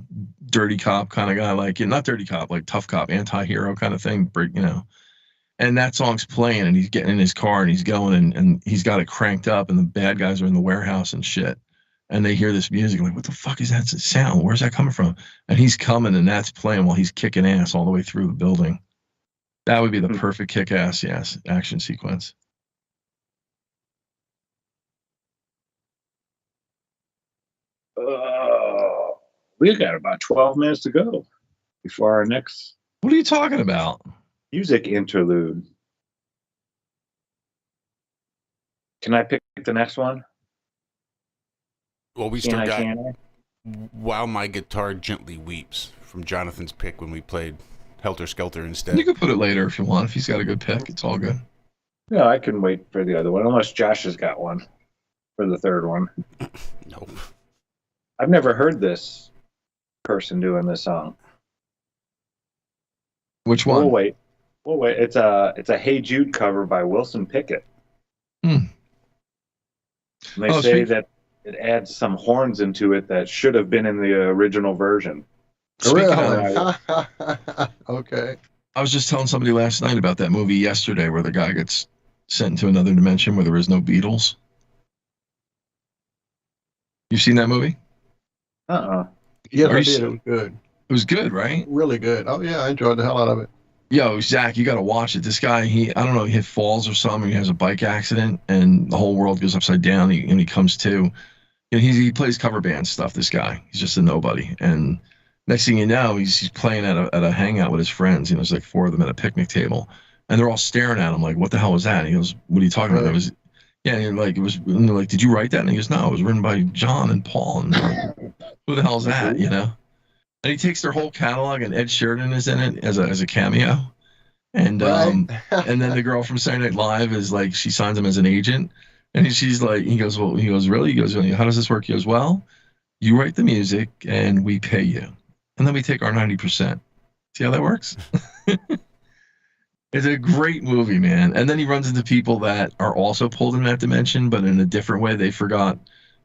dirty cop kind of guy, like, not dirty cop, like tough cop, anti-hero kind of thing, you know. And that song's playing and he's getting in his car and he's going and he's got it cranked up and the bad guys are in the warehouse and shit. And they hear this music, like, what the fuck is that sound? Where's that coming from? And he's coming and that's playing while he's kicking ass all the way through the building. That would be the perfect kick-ass, yes, action sequence. We got about 12 minutes to go before our next. What are you talking about? Music interlude. Can I pick the next one? Well, we still got Can While My Guitar Gently Weeps from Jonathan's pick when we played Helter Skelter instead. You can put it later if you want. If he's got a good pick, it's all good. No, I can wait for the other one, unless Josh has got one for the third one. Nope. I've never heard this person doing this song. Which one? We'll wait. It's a Hey Jude cover by Wilson Pickett. And they say that it adds some horns into it that should have been in the original version. Speaking of, okay. I was just telling somebody last night about that movie yesterday where the guy gets sent into another dimension where there is no Beatles. You've seen that movie? Yes, I did. It was good. It was good, right? Really good. Oh, yeah, I enjoyed the hell out of it. Yo, Zach, you got to watch it. This guy, I don't know, he falls or something. He has a bike accident, and the whole world goes upside down. And he comes to. You know, he plays cover band stuff. This guy, he's just a nobody. And next thing you know, he's playing at a hangout with his friends. You know, there's like 4 of them at a picnic table, and they're all staring at him like, "What the hell was that?" And he goes, "What are you talking about?" It was, yeah, and like it was. And they're like, "Did you write that?" And he goes, "No, it was written by John and Paul." And they're like, who the hell is that? You know. And he takes their whole catalog, and Ed Sheridan is in it as a cameo. And and then the girl from Saturday Night Live is like, she signs him as an agent, and she's like, he goes, really? He goes, how does this work? He goes, well, you write the music and we pay you, and then we take our 90%. See how that works? It's a great movie, man. And then he runs into people that are also pulled in that dimension, but in a different way. They forgot.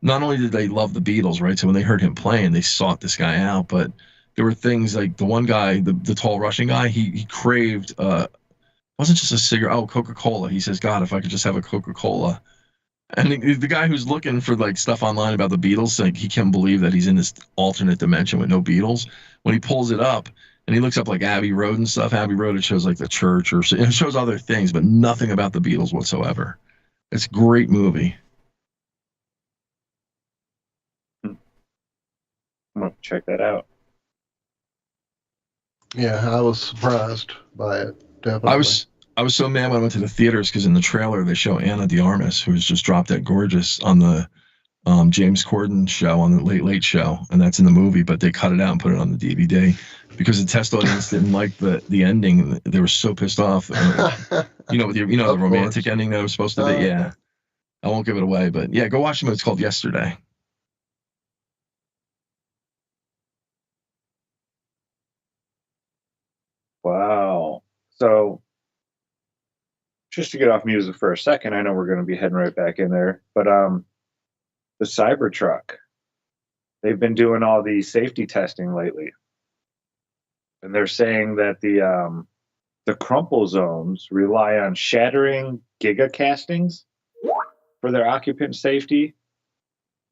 Not only did they love the Beatles, right? So when they heard him playing, they sought this guy out. But there were things like the one guy, the tall Russian guy, he craved wasn't just a cigarette. Oh, Coca-Cola. He says, God, if I could just have a Coca-Cola. And the guy who's looking for like stuff online about the Beatles, like he can't believe that he's in this alternate dimension with no Beatles. When he pulls it up and he looks up like Abbey Road and stuff, Abbey Road, it shows like the church or it shows other things, but nothing about the Beatles whatsoever. It's a great movie. I'm gonna check that out. Yeah, I was surprised by it. Definitely. I was so mad when I went to the theaters because in the trailer they show Anna de Armas, who's just dropped dead gorgeous on the James Corden show on the Late Late Show, and that's in the movie, but they cut it out and put it on the DVD because the test audience didn't like the ending. They were so pissed off. The romantic ending that it was supposed to be. Yeah, I won't give it away, but yeah, go watch the movie. It's called Yesterday. Wow. So, just to get off music for a second, I know we're going to be heading right back in there, but the Cybertruck, they've been doing all the safety testing lately, and they're saying that the crumple zones rely on shattering gigacastings for their occupant safety,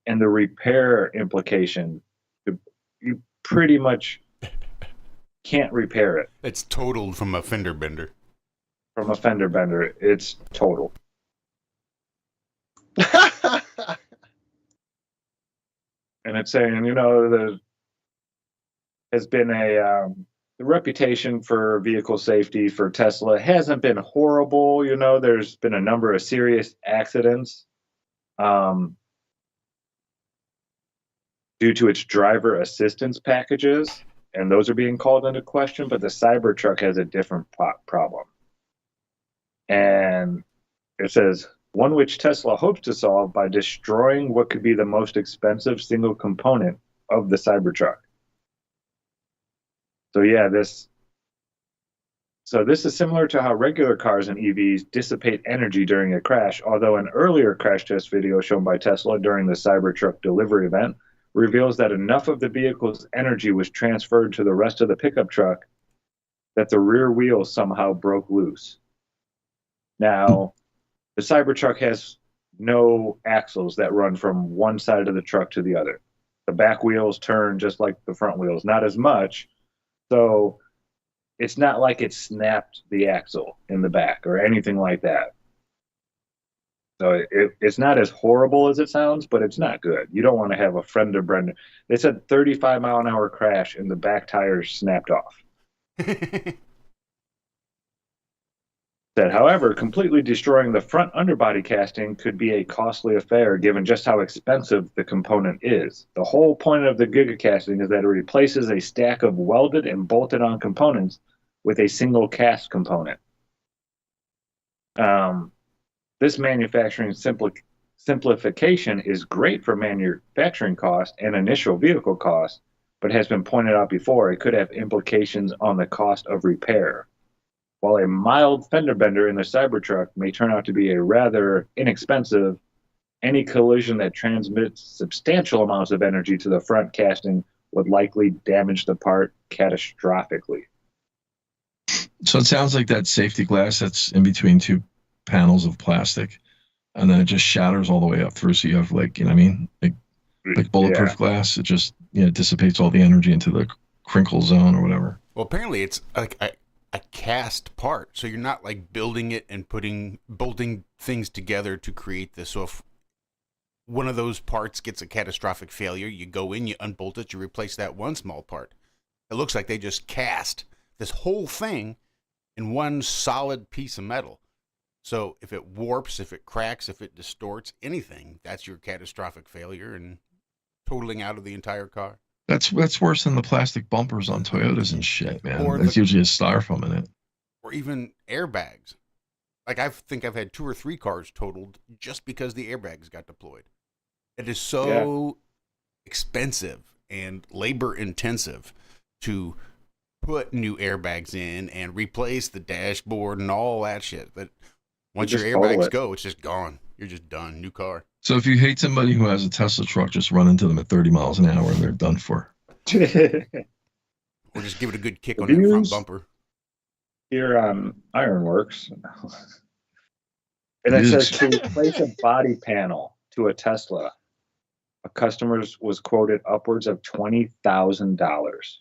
and the repair implication, you pretty much can't repair it. It's totaled from a fender bender. From a fender bender, it's total. And it's saying, there has been the reputation for vehicle safety for Tesla hasn't been horrible. There's been a number of serious accidents due to its driver assistance packages, and those are being called into question, but the Cybertruck has a different problem. And it says, one which Tesla hopes to solve by destroying what could be the most expensive single component of the Cybertruck. So yeah, this is similar to how regular cars and EVs dissipate energy during a crash, although an earlier crash test video shown by Tesla during the Cybertruck delivery event reveals that enough of the vehicle's energy was transferred to the rest of the pickup truck that the rear wheel somehow broke loose. Now, the Cybertruck has no axles that run from one side of the truck to the other. The back wheels turn just like the front wheels, not as much. So it's not like it snapped the axle in the back or anything like that. So it's not as horrible as it sounds, but it's not good. You don't want to have a fender bender. They said 35-mile-an-hour crash and the back tires snapped off. Said, however, completely destroying the front underbody casting could be a costly affair given just how expensive the component is. The whole point of the gigacasting is that it replaces a stack of welded and bolted on components with a single cast component. This manufacturing simplification is great for manufacturing cost and initial vehicle cost, but has been pointed out before, it could have implications on the cost of repair. While a mild fender bender in the Cybertruck may turn out to be a rather inexpensive, any collision that transmits substantial amounts of energy to the front casting would likely damage the part catastrophically. So it sounds like that safety glass that's in between two panels of plastic, and then it just shatters all the way up through. So you have like bulletproof glass. It just dissipates all the energy into the crinkle zone or whatever. Well, apparently it's like a cast part, so you're not like building it and bolting things together to create this. So if one of those parts gets a catastrophic failure, you go in, you unbolt it, you replace that one small part. It looks like they just cast this whole thing in one solid piece of metal. So if it warps, if it cracks, if it distorts anything, that's your catastrophic failure and totaling out of the entire car. That's worse than the plastic bumpers on Toyotas and shit, man. That's usually a styrofoam in it. Or even airbags. Like I think I've had 2 or 3 cars totaled just because the airbags got deployed. It is so expensive and labor intensive to put new airbags in and replace the dashboard and all that shit. But once your airbags go, it's just gone. You're just done. New car. So if you hate somebody who has a Tesla truck, just run into them at 30 miles an hour and they're done for. Or just give it a good kick on that front bumper. here on IRONWORX, and it says to replace a body panel to a Tesla, a customer was quoted upwards of $20,000.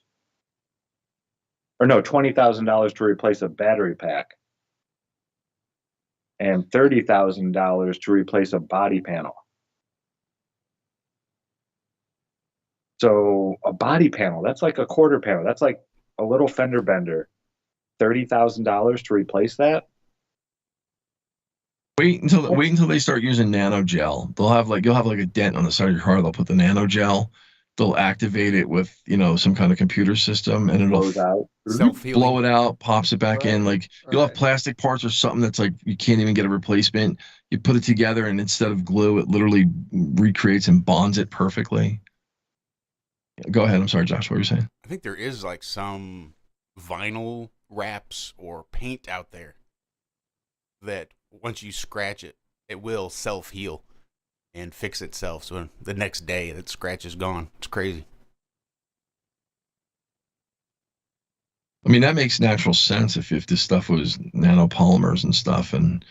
Or no, $20,000 to replace a battery pack, and $30,000 to replace a body panel. So a body panel, that's like a quarter panel. That's like a little fender bender. $30,000 to replace that? Wait until they start using nanogel. You'll have like a dent on the side of your car. They'll put the nanogel. They'll activate it with some kind of computer system, and it'll blow it out, pops it back in. Like you'll have plastic parts or something that's like you can't even get a replacement. You put it together, and instead of glue, it literally recreates and bonds it perfectly. Go ahead. I'm sorry, Josh. What were you saying? I think there is like some vinyl wraps or paint out there that once you scratch it, it will self-heal and fix itself. So the next day, that scratch is gone. It's crazy. I mean, that makes natural sense if this stuff was nanopolymers and stuff. And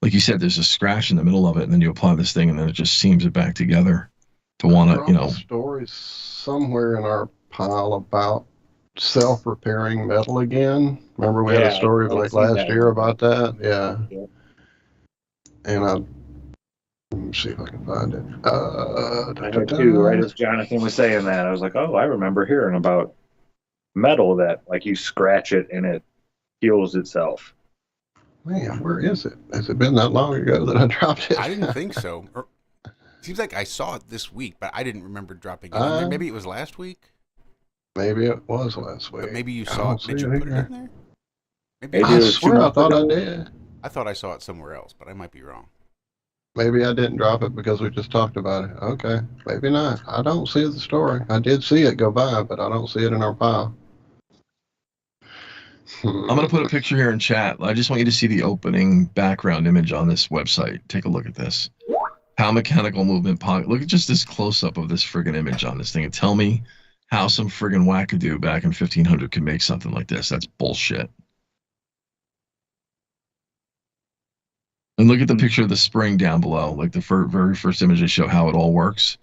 like you said, there's a scratch in the middle of it, and then you apply this thing, and then it just seams it back together to want to, Stories somewhere in our pile about self-repairing metal again. Remember we had a story like last year about that? Yeah. And let me see if I can find it. I know too, right as Jonathan was saying that, I was like, oh, I remember hearing about metal that like you scratch it and it heals itself. Man, where is it? Has it been that long ago that I dropped it? I didn't think so. Seems like I saw it this week, but I didn't remember dropping it in there. Maybe it was last week? Maybe it was last week. But maybe you saw it. Did you put it in there? Maybe I swear I thought I did. I thought I saw it somewhere else, but I might be wrong. Maybe I didn't drop it because we just talked about it. Okay, maybe not. I don't see the story. I did see it go by, but I don't see it in our pile. I'm going to put a picture here in chat. I just want you to see the opening background image on this website. Take a look at this. How mechanical movement pocket. Look at just this close-up of this friggin' image on this thing and tell me how some friggin' wackadoo back in 1500 could make something like this. That's bullshit. And look at the picture of the spring down below, like the very first image they show how it all works.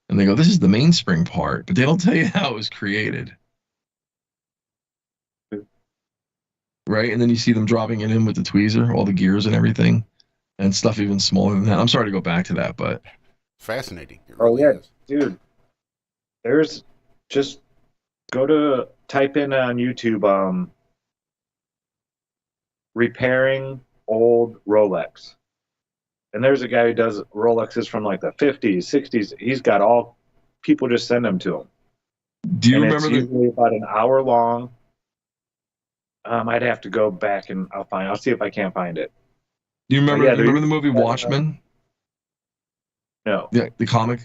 And they go, this is the mainspring part, but they don't tell you how it was created. Right? And then you see them dropping it in with the tweezer, all the gears and everything, and stuff even smaller than that. I'm sorry to go back to that, but... Fascinating. Dude. There's just type in on YouTube, repairing old Rolex, and there's a guy who does Rolexes from like the 50s, 60s. He's got all people just send them to him. Do you remember? It's usually about an hour long. I'd have to go back and I'll see if I can't find it. Do you remember? You remember the movie Watchmen? No. Yeah, the comic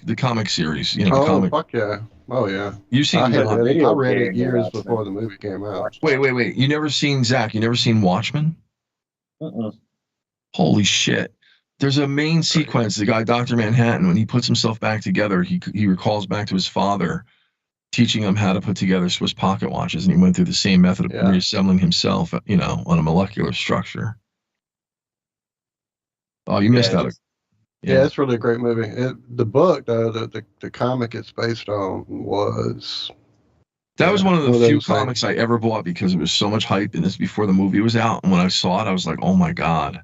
series. The oh, comic. Fuck yeah! Oh yeah. You seen? I read it years before the movie came out. Wait! You never seen Zack? You never seen Watchmen? Holy shit. There's a main sequence, the guy, Dr. Manhattan, when he puts himself back together, he recalls back to his father, teaching him how to put together Swiss pocket watches, and he went through the same method of reassembling himself, on a molecular structure. Oh, you missed out. Yeah, it's really a great movie. The book, though, the comic it's based on was... That was one of the few comics I ever bought because it was so much hype, and this before the movie was out. And when I saw it, I was like, "Oh my god!"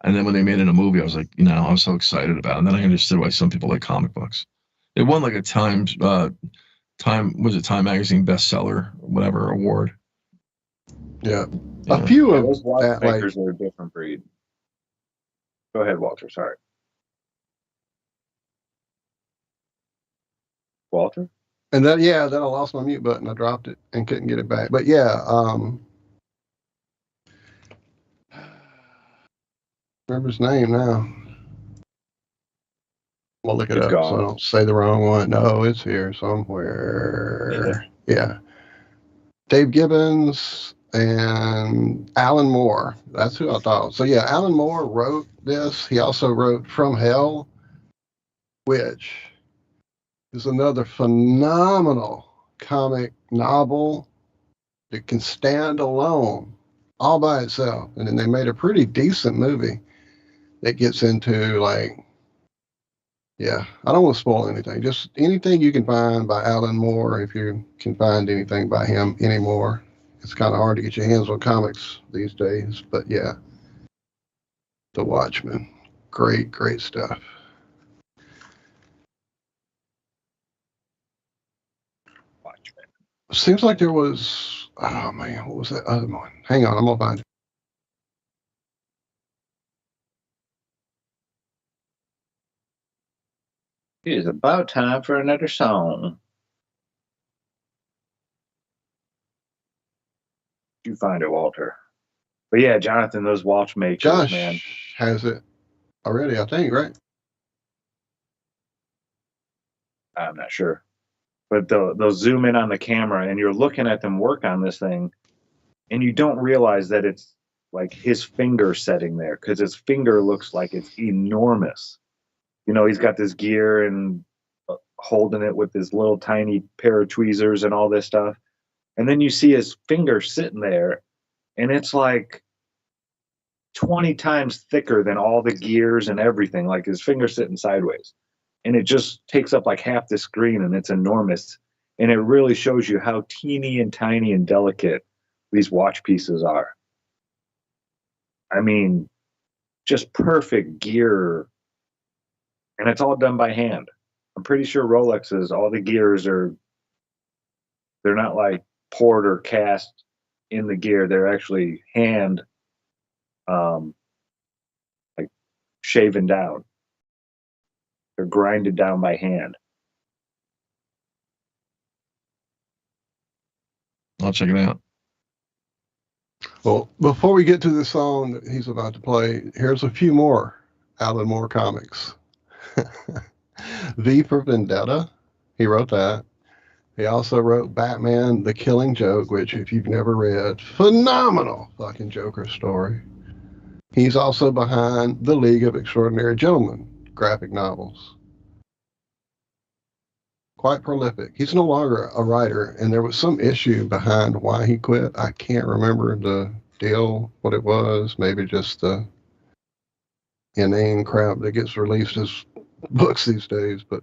And then when they made it a movie, I was like, I was so excited about it. And then I understood why some people like comic books. It won like a Time Magazine bestseller, whatever award. Yeah, a few of those watchmakers are a different breed. Go ahead, Walter. Sorry, Walter. And then I lost my mute button. I dropped it and couldn't get it back. But remember his name now. We'll look it up so I don't say the wrong one. No, it's here somewhere. Yeah. Dave Gibbons and Alan Moore. That's who I thought. So yeah, Alan Moore wrote this. He also wrote From Hell, which is another phenomenal comic novel that can stand alone all by itself. And then they made a pretty decent movie that gets into like, yeah, I don't want to spoil anything. Just anything you can find by Alan Moore, if you can find anything by him anymore. It's kind of hard to get your hands on comics these days, but yeah. The Watchmen. Great, great stuff. Watchmen. Seems like there was, oh man, what was that other one? Hang on, I'm going to find it. It is about time for another song. You find it, Walter. But yeah, Jonathan, those watchmakers, Josh man. has it already, I think, right? I'm not sure. But they'll zoom in on the camera and you're looking at them work on this thing and you don't realize that it's like his finger setting there because his finger looks like it's enormous. You know, he's got this gear and holding it with his little tiny pair of tweezers and all this stuff. And then you see his finger sitting there and it's like 20 times thicker than all the gears and everything, like his finger sitting sideways. And it just takes up like half the screen and it's enormous. And it really shows you how teeny and tiny and delicate these watch pieces are. I mean, just perfect gear. And it's all done by hand. I'm pretty sure Rolexes, all the gears they're not like poured or cast in the gear. They're actually hand, like shaven down. They're grinded down by hand. I'll check it out. Well, before we get to the song that he's about to play, here's a few more Alan Moore comics. V for Vendetta, he wrote that. He also wrote Batman, The Killing Joke, which if you've never read, phenomenal fucking Joker story. He's also behind The League of Extraordinary Gentlemen graphic novels. Quite prolific. He's no longer a writer, and there was some issue behind why he quit. I can't remember the deal, what it was. Maybe just the inane crap that gets released as books these days, but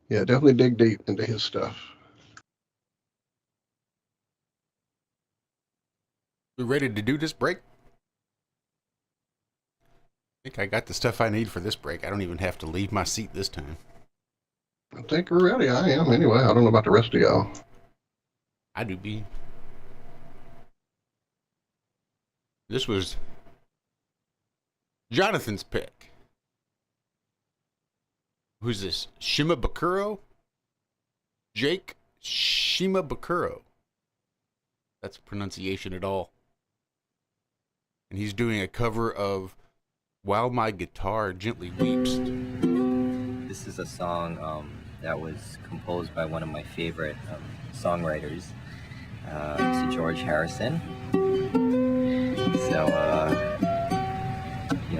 yeah, definitely dig deep into his stuff. We ready to do this break? I think I got the stuff I need for this break. I don't even have to leave my seat this time. I think we're ready. I am anyway. I don't know about the rest of y'all. I do be. This was Jonathan's pick. Who's this? Shimabukuro? Jake Shimabukuro. That's pronunciation at all. And he's doing a cover of While My Guitar Gently Weeps. This is a song that was composed by one of my favorite songwriters, Mr. George Harrison. So,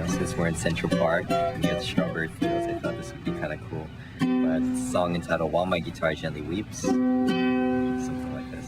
since we're in Central Park near the strawberry fields, I thought this would be kind of cool. But it's a song entitled While My Guitar Gently Weeps, something like this.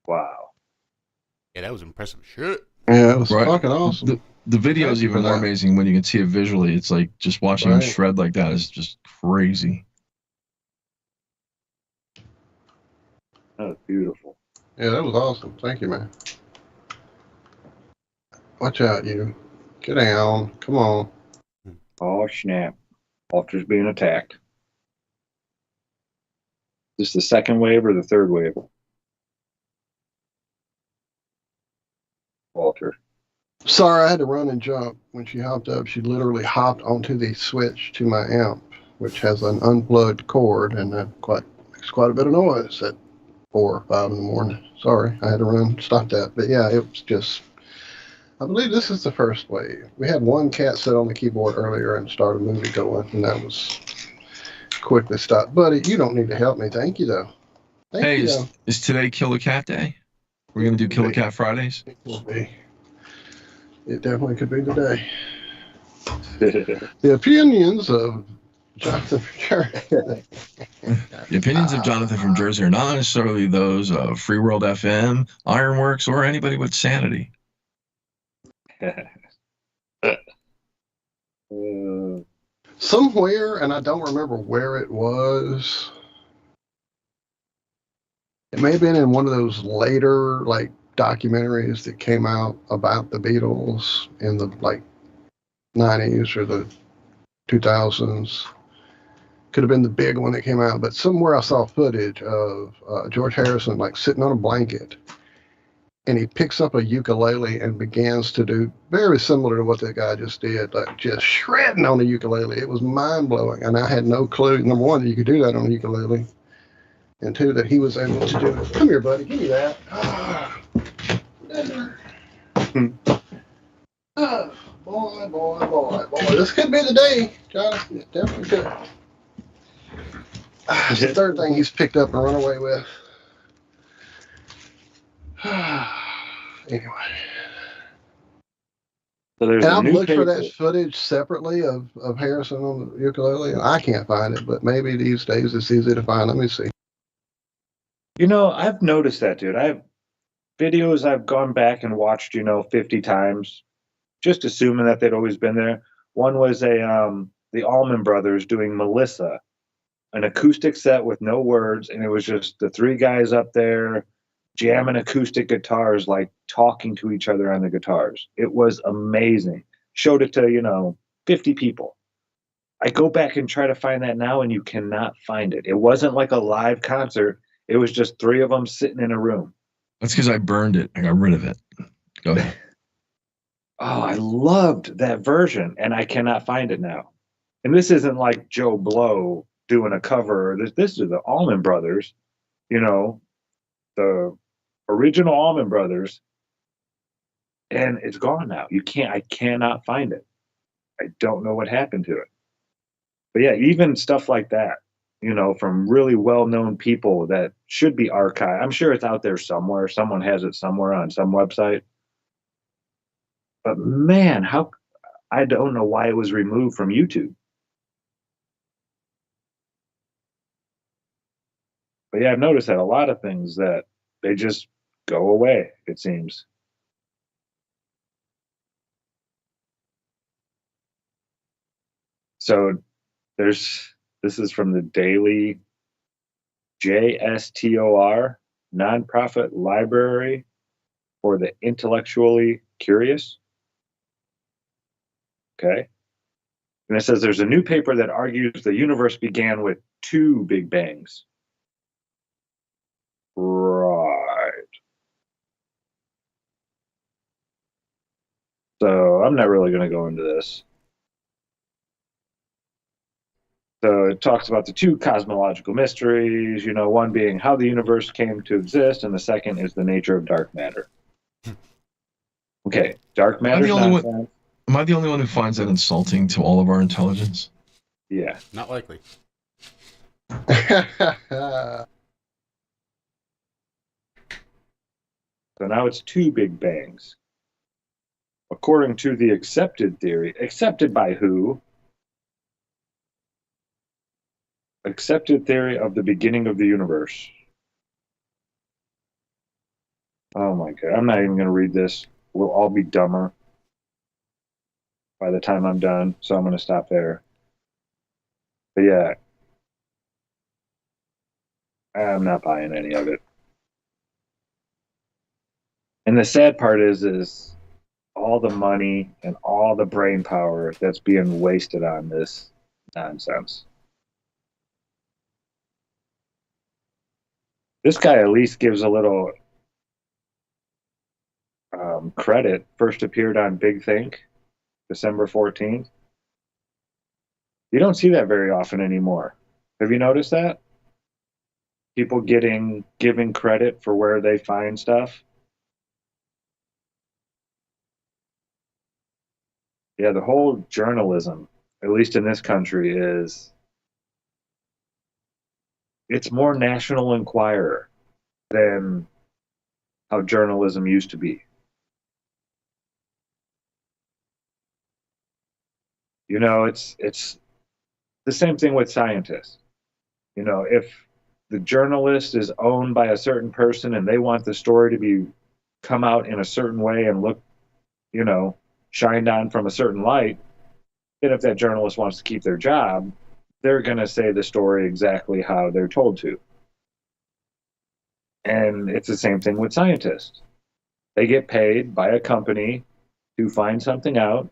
Wow. Yeah, that was impressive shit. Yeah, it was Right. fucking awesome. The video is Thank you even for more that. amazing when you can see it visually. It's like just watching him Right. shred like that is just crazy. That was beautiful. Yeah, that was awesome. Thank you, man. Watch out, you. Get down. Come on. Oh, snap. Walter's being attacked. Is this the second wave or the third wave? Walter. Sorry, I had to run and jump. When she hopped up, she literally hopped onto the switch to my amp, which has an unplugged cord, and that makes quite a bit of noise at 4 or 5 in the morning. Sorry, I had to run, stop that. But yeah, it was just, I believe this is the first wave. We had one cat sit on the keyboard earlier and start a movie going, and that was quickly stopped. Buddy, you don't need to help me. Thank you, though. Thank Hey, you, though. is today Killer Cat Day? We're going to do Killer Cat Fridays? It will be. It definitely could be today. The opinions of Jonathan The opinions of Jonathan from Jersey are not necessarily those of Free World FM, IRONWORX, or anybody with sanity. Somewhere, and I don't remember where it was. It may have been in one of those later, like, documentaries that came out about the Beatles in the, like, 90s or the 2000s. Could have been the big one that came out, but somewhere I saw footage of George Harrison, like, sitting on a blanket, and he picks up a ukulele and begins to do very similar to what that guy just did, like just shredding on the ukulele. It was mind-blowing, and I had no clue, number one, that you could do that on a ukulele, and two, that he was able to do it. Come here, buddy, give me that. Boy, this could be the day, Jonathan. It definitely could. It's the third thing he's picked up and run away with. Anyway. So there's And a I've looked for newspaper. that footage separately of Harrison on the ukulele, and I can't find it, but maybe these days it's easy to find. Let me see. You know, I've noticed that, dude. I have videos I've gone back and watched, 50 times, just assuming that they'd always been there. One was the Allman Brothers doing Melissa, an acoustic set with no words, and it was just the three guys up there jamming acoustic guitars, like talking to each other on the guitars. It was amazing. Showed it to, 50 people. I go back and try to find that now, and you cannot find it. It wasn't like a live concert. It was just three of them sitting in a room. That's because I burned it. I got rid of it. Go ahead. Oh, I loved that version, and I cannot find it now. And this isn't like Joe Blow doing a cover. This is the Allman Brothers, the original Allman Brothers, and it's gone now. I cannot find it. I don't know what happened to it. But yeah, even stuff like that, from really well-known people that should be archived. I'm sure it's out there somewhere. Someone has it somewhere on some website. But man, I don't know why it was removed from YouTube. But yeah, I've noticed that a lot of things that they just go away, it seems. So this is from the Daily JSTOR, nonprofit library for the intellectually curious. Okay. And it says there's a new paper that argues the universe began with 2 Big Bangs. Right. So I'm not really going to go into this. So it talks about the 2 cosmological mysteries, one being how the universe came to exist, and the second is the nature of dark matter. Okay, dark matter. Am I the only one who finds that insulting to all of our intelligence? Yeah. Not likely. So now it's 2 Big Bangs. According to the accepted theory, accepted by who? Accepted theory of the beginning of the universe. Oh my god, I'm not even going to read this. We'll all be dumber by the time I'm done, so I'm going to stop there. But yeah, I'm not buying any of it. And the sad part is all the money and all the brain power that's being wasted on this nonsense. This guy at least gives a little credit. First appeared on Big Think, December 14th. You don't see that very often anymore. Have you noticed that? People giving credit for where they find stuff. Yeah, the whole journalism, at least in this country, it's more National Enquirer than how journalism used to be. You know, it's the same thing with scientists. You know, if the journalist is owned by a certain person and they want the story to come out in a certain way and look, you know, shined on from a certain light, then if that journalist wants to keep their job, they're going to say the story exactly how they're told to. And it's the same thing with scientists. They get paid by a company to find something out.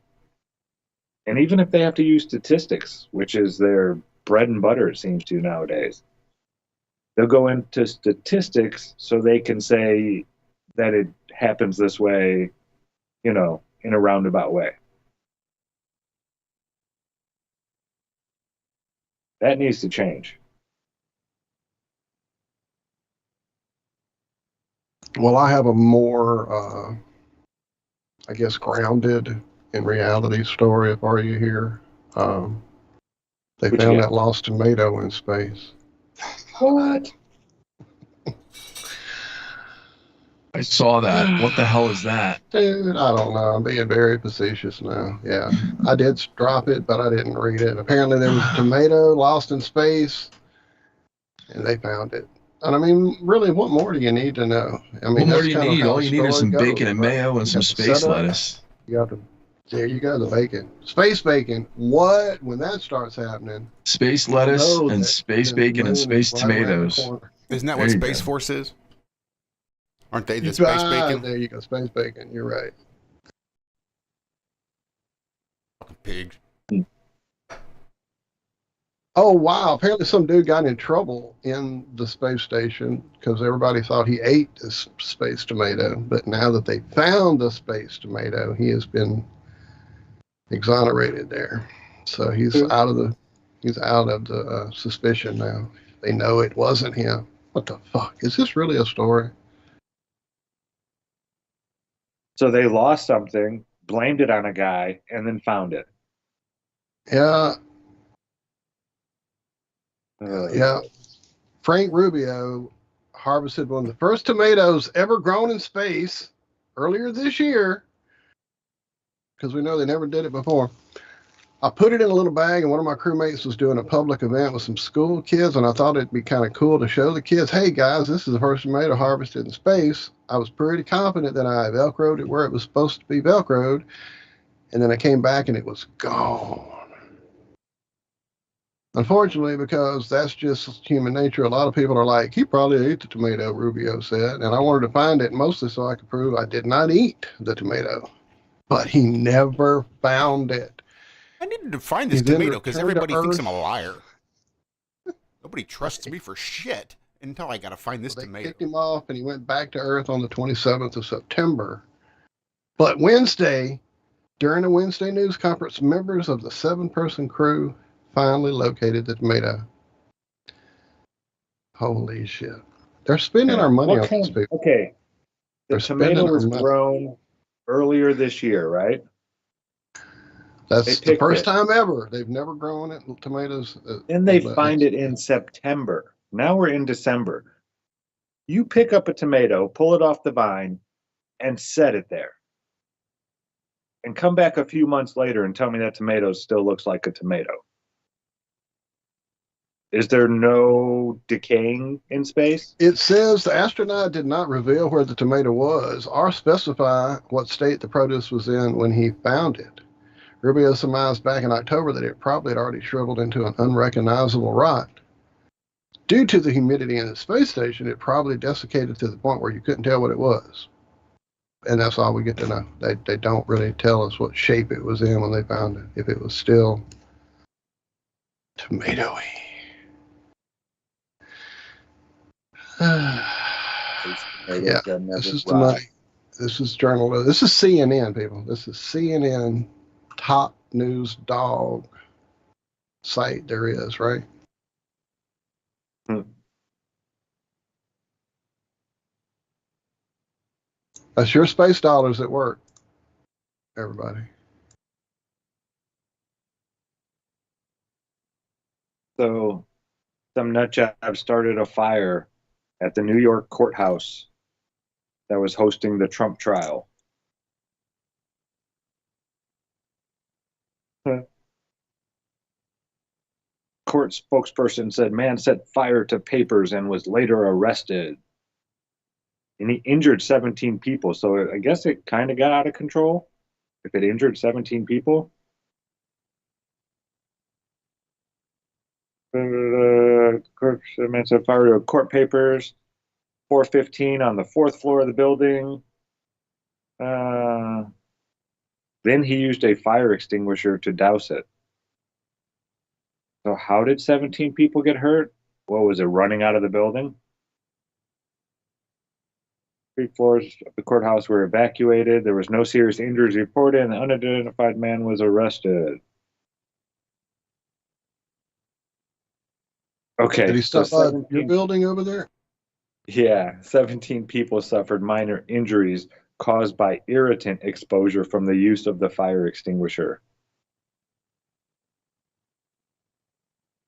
And even if they have to use statistics, which is their bread and butter, it seems to nowadays, they'll go into statistics so they can say that it happens this way, you know, in a roundabout way. That needs to change. Well, I have a more, I guess, grounded in reality story of Are You Here? They found that lost tomato in space. What? I saw that. What the hell is that? Dude, I don't know. I'm being very facetious now. Yeah, I did drop it, but I didn't read it. Apparently there was a tomato lost in space, and they found it. And I mean, really, what more do you need to know? I mean, what more do you need? All you need is some bacon and mayo and some space lettuce. You got to, there you go, the bacon. Space bacon. What? When that starts happening. Space lettuce and space bacon and space tomatoes. Isn't that what Space Force is? Aren't they the space bacon? There you go, space bacon. You're right. Fucking pig. Oh, wow. Apparently some dude got in trouble in the space station because everybody thought he ate this space tomato. But now that they found the space tomato, he has been exonerated there. So he's out of the suspicion now. They know it wasn't him. What the fuck? Is this really a story? So they lost something, blamed it on a guy, and then found it. Yeah. Yeah. Frank Rubio harvested one of the first tomatoes ever grown in space earlier this year, because we know they never did it before. I put it in a little bag, and one of my crewmates was doing a public event with some school kids, and I thought it'd be kind of cool to show the kids, hey guys, this is the first tomato harvested in space. I was pretty confident that I Velcroed it where it was supposed to be Velcroed, and then I came back and it was gone. Unfortunately, because that's just human nature, a lot of people are like, he probably ate the tomato, Rubio said, and I wanted to find it mostly so I could prove I did not eat the tomato. But he never found it. I needed to find this tomato because everybody thinks I'm a liar. Nobody trusts me for shit until I got to find this tomato. They kicked him off, and he went back to Earth on the 27th of September. But Wednesday, during a Wednesday news conference, members of the 7-person crew finally located the tomato. Holy shit. They're spending our money on these people. Okay. The tomato was grown earlier this year, right? That's the first time ever. They've never grown tomatoes. And they find it in September. Now we're in December. You pick up a tomato, pull it off the vine, and set it there. And come back a few months later and tell me that tomato still looks like a tomato. Is there no decaying in space? It says the astronaut did not reveal where the tomato was or specify what state the produce was in when he found it. Rubio surmised back in October that it probably had already shriveled into an unrecognizable rot. Due to the humidity in the space station, it probably desiccated to the point where you couldn't tell what it was. And that's all we get to know. They don't really tell us what shape it was in when they found it, if it was still tomatoey. Yeah, this is tonight. This is journal. This is CNN, people. This is CNN top news dog site there is, right? That's your space dollars at work, everybody. So, some nutjob started a fire at the New York courthouse that was hosting the Trump trial. Court spokesperson said man set fire to papers and was later arrested. And he injured 17 people, so I guess it kind of got out of control if it injured 17 people. Man set fire to court papers, 4:15 on the 4th floor of the building. Then he used a fire extinguisher to douse it. So how did 17 people get hurt? What was it, running out of the building? 3 floors of the courthouse were evacuated. There was no serious injuries reported, and the unidentified man was arrested. Okay. Did he stop by your building over there? Yeah, 17 people suffered minor injuries caused by irritant exposure from the use of the fire extinguisher.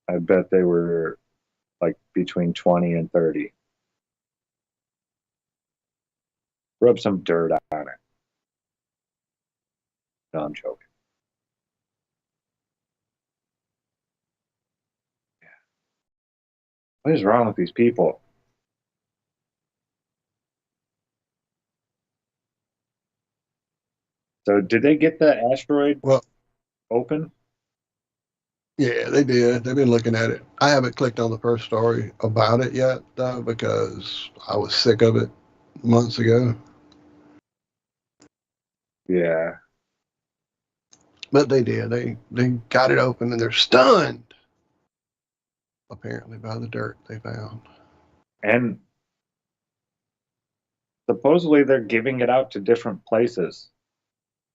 I bet they were like between 20 and 30. Rub some dirt on it. No, I'm joking. Yeah. What is wrong with these people? So did they get the asteroid open? Yeah, they did. They've been looking at it. I haven't clicked on the first story about it yet, though, because I was sick of it months ago. Yeah. But they did. They got it open, and they're stunned, apparently, by the dirt they found. And supposedly they're giving it out to different places.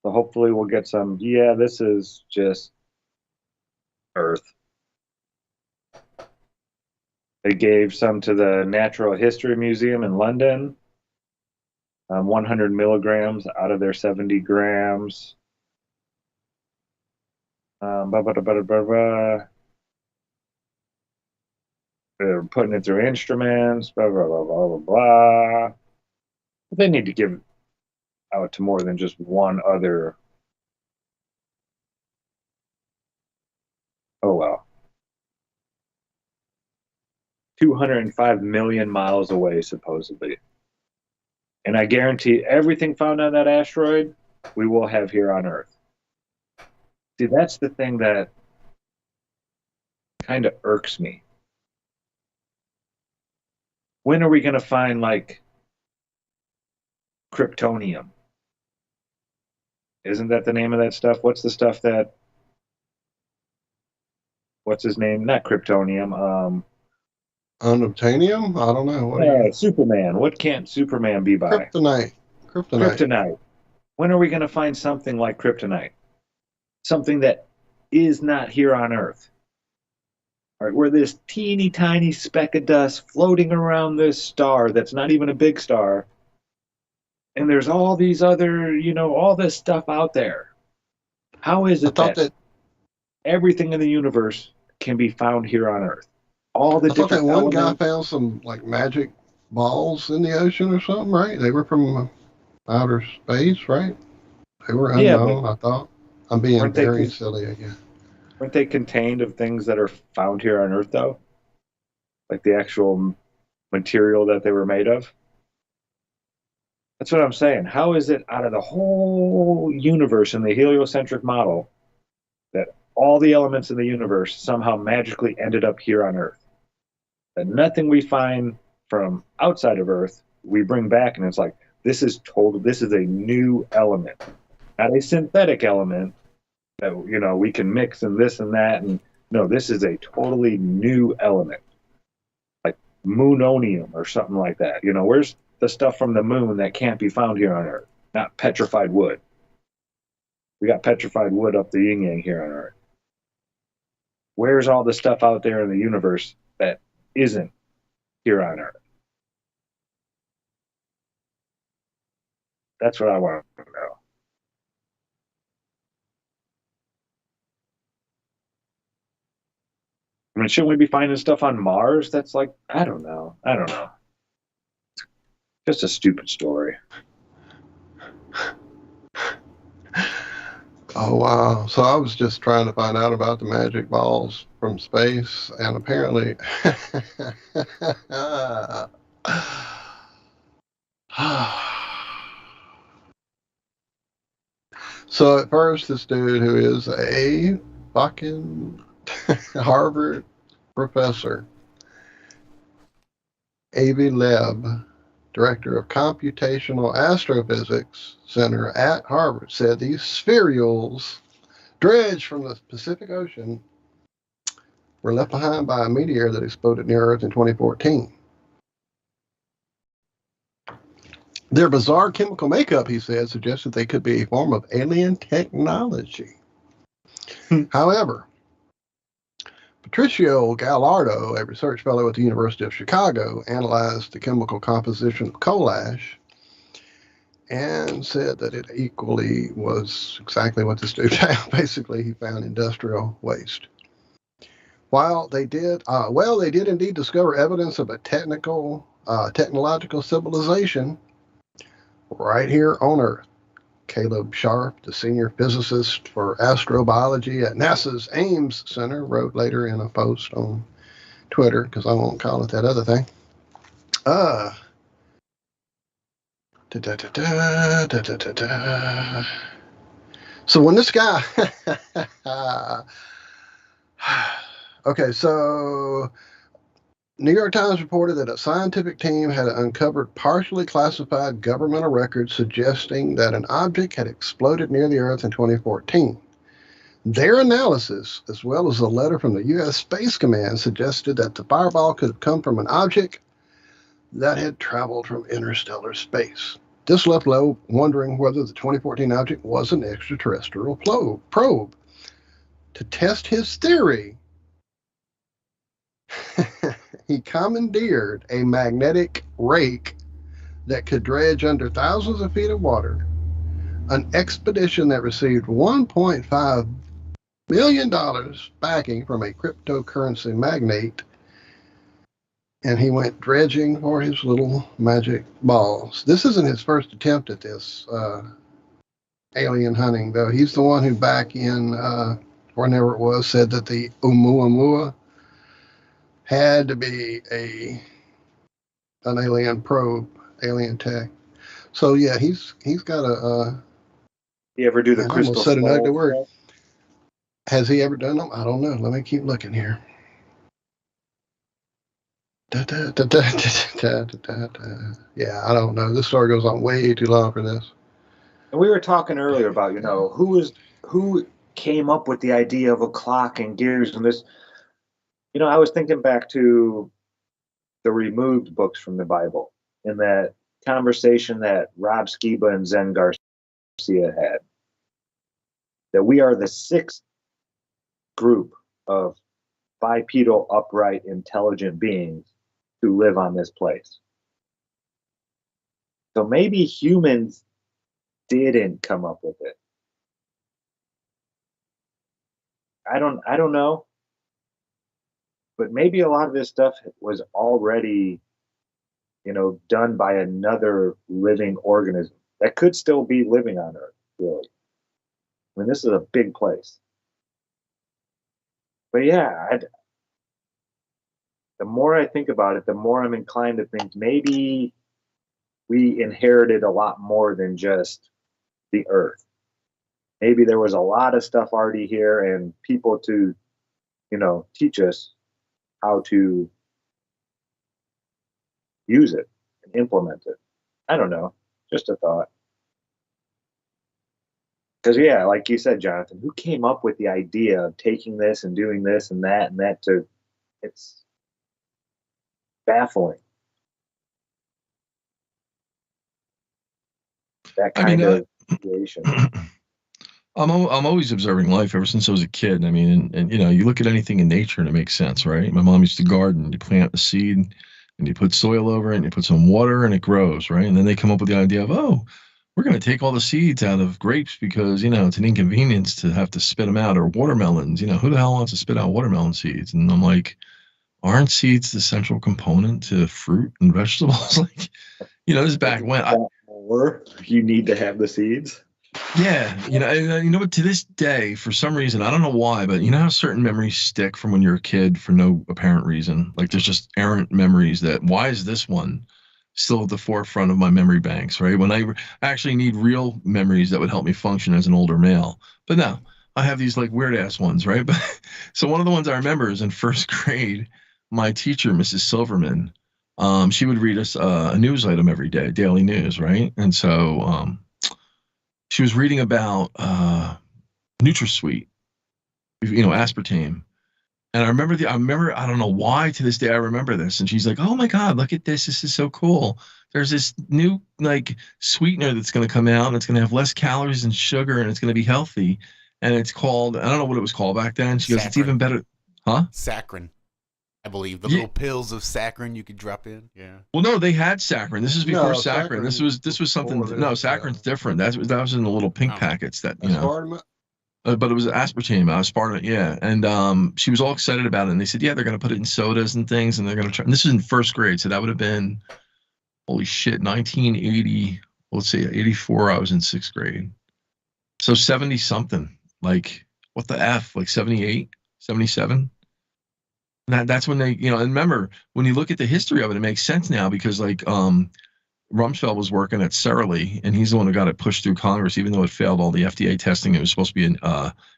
So hopefully we'll get some, yeah, this is just Earth. They gave some to the Natural History Museum in London. 100 milligrams out of their 70 grams. They're putting it through instruments, blah, blah, blah, blah, blah, blah. They need to give out to more than just one other. Oh, well. 205 million miles away, supposedly. And I guarantee everything found on that asteroid, we will have here on Earth. See, that's the thing that kind of irks me. When are we going to find, like, kryptonium? Isn't that the name of that stuff? What's the stuff that... What's his name? Not kryptonium. Unobtainium? I don't know. Superman. What can't Superman be by? Kryptonite. Kryptonite. When are we going to find something like kryptonite? Something that is not here on Earth. All right, we're this teeny tiny speck of dust floating around this star that's not even a big star. And there's all these other, all this stuff out there. How is it that everything in the universe can be found here on Earth? All the I thought different that one elements. guy found some like magic balls in the ocean or something, right? They were from outer space, right? They were unknown, I thought. I'm being very silly again. Weren't they contained of things that are found here on Earth, though? like the actual material that they were made of. That's what I'm saying. How is it out of the whole universe in the heliocentric model that all the elements in the universe somehow magically ended up here on Earth? That nothing we find from outside of Earth we bring back, and it's like, this is a new element, not a synthetic element that, you know, we can mix and this and that. And no, this is a totally new element, like moononium or something like that. You know, where's the stuff from the moon that can't be found here on Earth? Not petrified wood. We got petrified wood up the yin yang here on Earth. Where's all the stuff out there in the universe that isn't here on Earth? That's what I want to know. I mean, shouldn't we be finding stuff on Mars that's like, I don't know. Just a stupid story. Oh, wow. So I was just trying to find out about the magic balls from space, and apparently... So at first, this dude, who is a fucking Harvard professor, Avi Loeb, director of Computational Astrophysics Center at Harvard, said these spherules dredged from the Pacific Ocean were left behind by a meteor that exploded near Earth in 2014. Their bizarre chemical makeup, he said, suggested they could be a form of alien technology. However, Patricio Gallardo, a research fellow at the University of Chicago, analyzed the chemical composition of coal ash and said that it equally was exactly what this dude found. Basically, he found industrial waste. While they did, they did indeed discover evidence of a technological civilization right here on Earth. Caleb Sharp, the senior physicist for astrobiology at NASA's Ames Center, wrote later in a post on Twitter, because I won't call it that other thing. So when this guy... Okay, so... New York Times reported that a scientific team had uncovered partially classified governmental records suggesting that an object had exploded near the Earth in 2014. Their analysis, as well as a letter from the U.S. Space Command, suggested that the fireball could have come from an object that had traveled from interstellar space. This left Loeb wondering whether the 2014 object was an extraterrestrial probe. To test his theory, he commandeered a magnetic rake that could dredge under thousands of feet of water, an expedition that received $1.5 million backing from a cryptocurrency magnate, and he went dredging for his little magic balls. This isn't his first attempt at this alien hunting, though. He's the one who back in, whenever it was, said that the Oumuamua had to be an alien probe, alien tech. So yeah, he's got a. You ever do the crystal almost said an ugly word. skull? Has he ever done them? I don't know. Let me keep looking here. Yeah, I don't know. This story goes on way too long for this. And we were talking earlier about, who came up with the idea of a clock and gears and this. I was thinking back to the removed books from the Bible in that conversation that Rob Skiba and Zen Garcia had. That we are the sixth group of bipedal, upright, intelligent beings who live on this place. So maybe humans didn't come up with it. I don't know. But maybe a lot of this stuff was already, done by another living organism that could still be living on Earth, really. I mean, this is a big place. But yeah, the more I think about it, the more I'm inclined to think maybe we inherited a lot more than just the earth. Maybe there was a lot of stuff already here and people to, teach us how to use it and implement it. I don't know. Just a thought. Because, yeah, like you said, Jonathan, who came up with the idea of taking this and doing this and that to, it's baffling. That kind of situation. I'm always observing life ever since I was a kid. I mean, and you look at anything in nature and it makes sense, right? My mom used to garden. You plant a seed and you put soil over it and you put some water and it grows, right? And then they come up with the idea of, oh, we're going to take all the seeds out of grapes because, it's an inconvenience to have to spit them out, or watermelons. Who the hell wants to spit out watermelon seeds? And I'm like, aren't seeds the central component to fruit and vegetables? Like, this is back when you need to have the seeds. Yeah, and what? To this day, for some reason, I don't know why, but how certain memories stick from when you're a kid for no apparent reason. Like there's just errant memories that. Why is this one still at the forefront of my memory banks? Right, when I actually need real memories that would help me function as an older male. But no, I have these like weird ass ones, right? But so one of the ones I remember is in first grade. My teacher, Mrs. Silverman, she would read us a news item every day, daily news, right? And so. She was reading about NutraSweet, aspartame, and I remember I don't know why to this day I remember this, and she's like, "Oh my God, look at this! This is so cool. There's this new like sweetener that's going to come out, and it's going to have less calories and sugar, and it's going to be healthy, and it's called I don't know what it was called back then." She goes, "It's even better, huh?" Saccharin. I believe the little pills of saccharin you could drop in. Yeah. Well, no, they had saccharin. This is before saccharin. This was something. No, saccharin's different. That was in the little pink packets that but it was aspartame, aspartame. Yeah, and she was all excited about it. And they said, yeah, they're going to put it in sodas and things, and they're going to try. And this is in first grade, so that would have been, holy shit, 1980. Let's see, 84. I was in sixth grade, so 70 something. Like what the f? Like 78, 77. That's when they, and remember, when you look at the history of it, it makes sense now because like Rumsfeld was working at Sara-Lee, and he's the one who got it pushed through Congress, even though it failed all the FDA testing. It was supposed to be an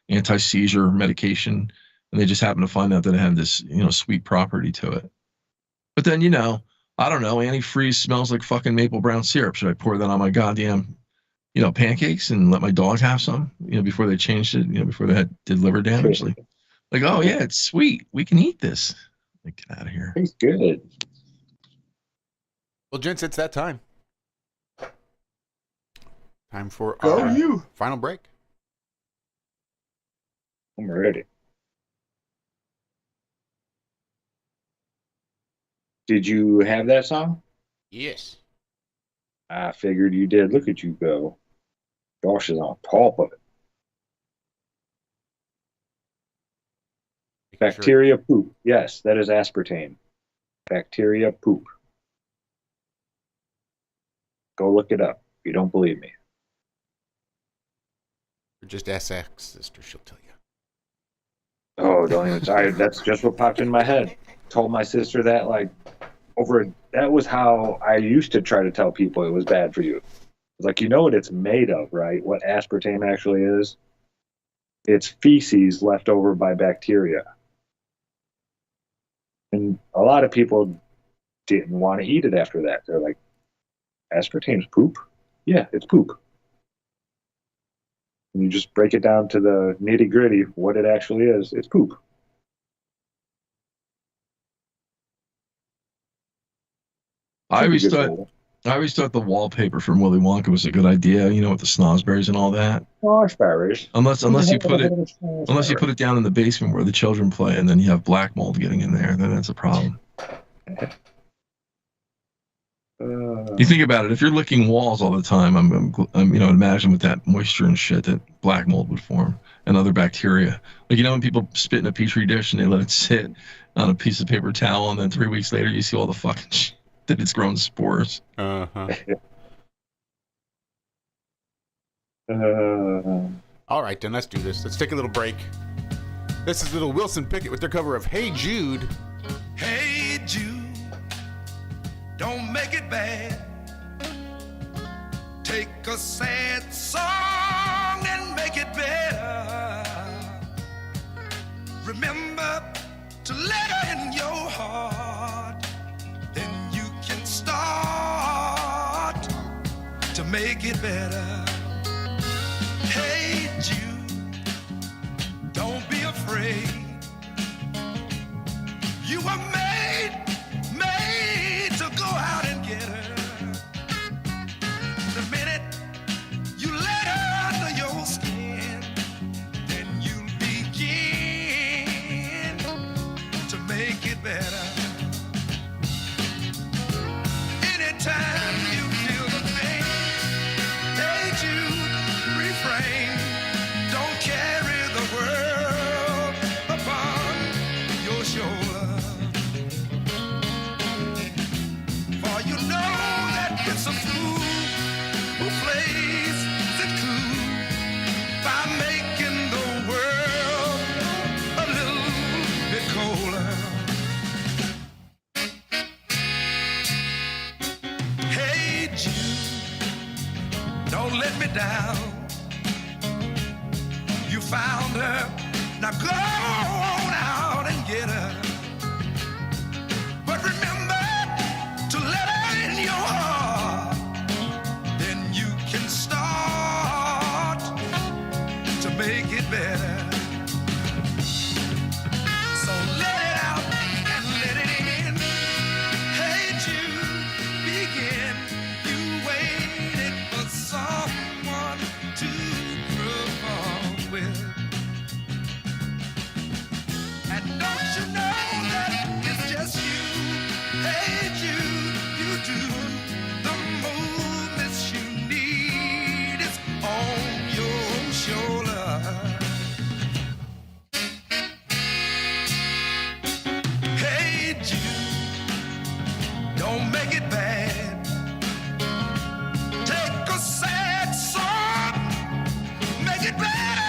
anti-seizure medication, and they just happened to find out that it had this, sweet property to it. But then, I don't know, antifreeze smells like fucking maple brown syrup. Should I pour that on my goddamn, pancakes and let my dog have some, before they changed it, before they did liver damage? Like, oh yeah, it's sweet. We can eat this. Like, get out of here. It's good. Well, gents, it's that time. Time for our final break. I'm ready. Did you have that song? Yes. I figured you did. Look at you go. Josh is on top of it. Bacteria poop. Yes, that is aspartame. Bacteria poop. Go look it up if you don't believe me. Or just ask Zack's sister, she'll tell you. Oh, don't even. That's just what popped in my head. Told my sister that that was how I used to try to tell people it was bad for you. It's like, what it's made of, right? What aspartame actually is? It's feces left over by bacteria. And a lot of people didn't want to eat it after that. They're like, aspartame's poop? Yeah, it's poop. And you just break it down to the nitty gritty, what it actually is, it's poop. I always thought the wallpaper from Willy Wonka was a good idea, with the snozzberries and all that. Snozzberries. Unless you put it down in the basement where the children play, and then you have black mold getting in there, then that's a problem. You think about it. If you're licking walls all the time, I'm imagine with that moisture and shit that black mold would form and other bacteria. Like when people spit in a petri dish and they let it sit on a piece of paper towel, and then 3 weeks later you see all the fucking shit that it's grown spores. All right, then let's do this. Let's take a little break. This is little Wilson Pickett with their cover of Hey Jude. Hey Take a sad song and make it better. Remember to let her in your heart. Then you can start to make it better. Hey Jude, don't be afraid. You were made to go out and get her. The minute you let her under your skin, then you'll begin to make it better. Anytime you feel the pain, hey Jude, refrain. Don't carry the world upon your shoulder. For you know that it's a fool who plays the cool by making the world a little bit colder. Hey Jude, don't let me down. You found her, now go on out and get her. But remember to let her in your heart. Then you can start to make it better. So let it out and let it in. Hey Jude, begin. You waited for someone to perform with. And don't you know that it's just you? Hey Jude, you do the movements you need. It's on your shoulder. Hey Jude, don't make it bad. Take a sad song, make it better.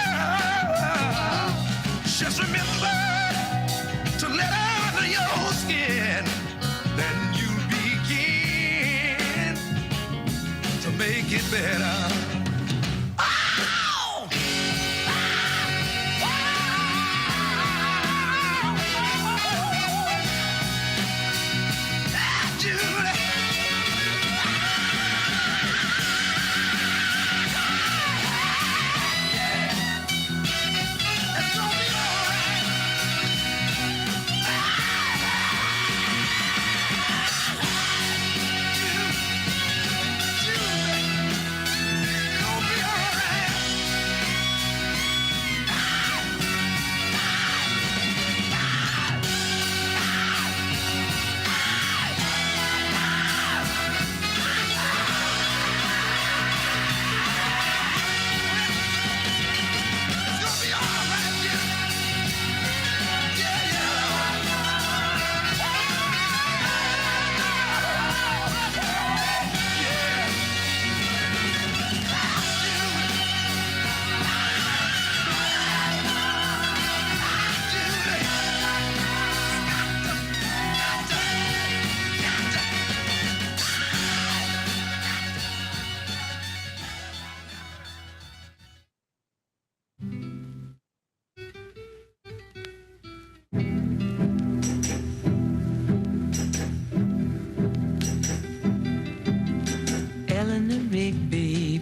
Just remember to let out of your skin. Then you begin to make it better. Ow! Judy. It's gonna be all right.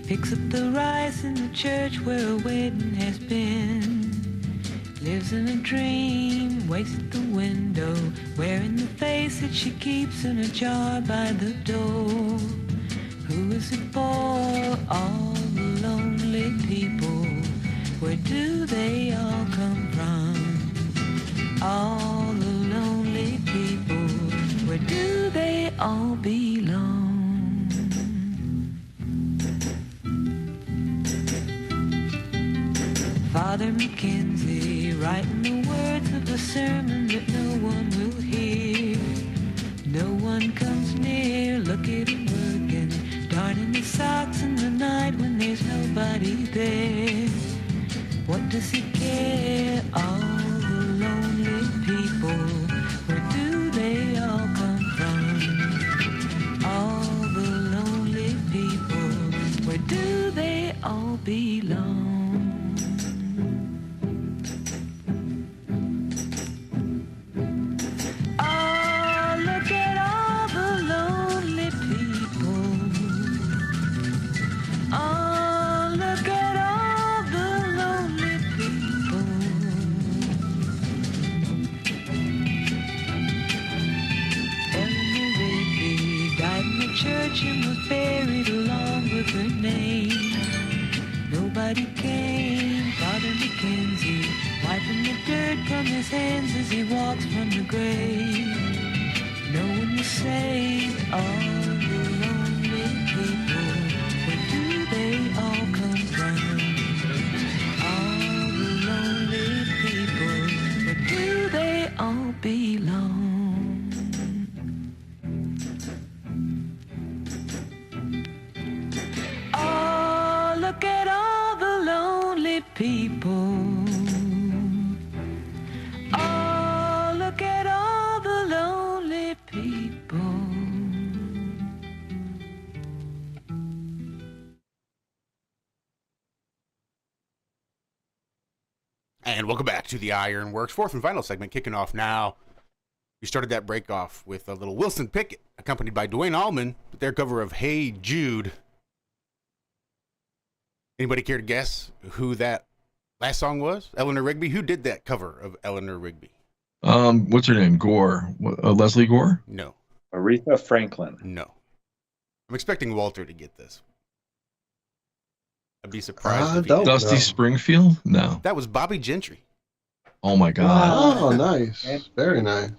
Picks up the rice in the church where a wedding has been. Lives in a dream, waits at the window, wearing the face that she keeps in a jar by the door. Who is it for? All the lonely people. Where do they all come from? All the lonely people. Where do they all belong? Father Mackenzie writing the words of a sermon that no one will hear. No one comes near, look at him working, darning his socks in the night when there's nobody there. What does he care? All the lonely people, where do they all come from? All the lonely people, where all belong. Oh, look at all the lonely people. Oh, look at all the lonely people. Eleanor Rigby died in the church and was buried along with her name. Nobody came, Father Mackenzie, wiping the dirt from his hands as he walks from the grave. No one was saved, all the lonely people. Where do they all come from? All the lonely people, where do they all belong? Oh, look at all the lonely people. Oh, look at all the lonely people. And welcome back to the IRONWORX fourth and final segment, kicking off now. We started that break off with a little Wilson Pickett, accompanied by Dwayne Allman, with their cover of Hey Jude. Anybody care to guess who that last song was? Eleanor Rigby? Who did that cover of Eleanor Rigby? What's her name? Gore. Leslie Gore? No. Aretha Franklin. No. I'm expecting Walter to get this. I'd be surprised if he did. Dusty Springfield? No. That was Bobby Gentry. Oh my God. Oh, nice. Very nice.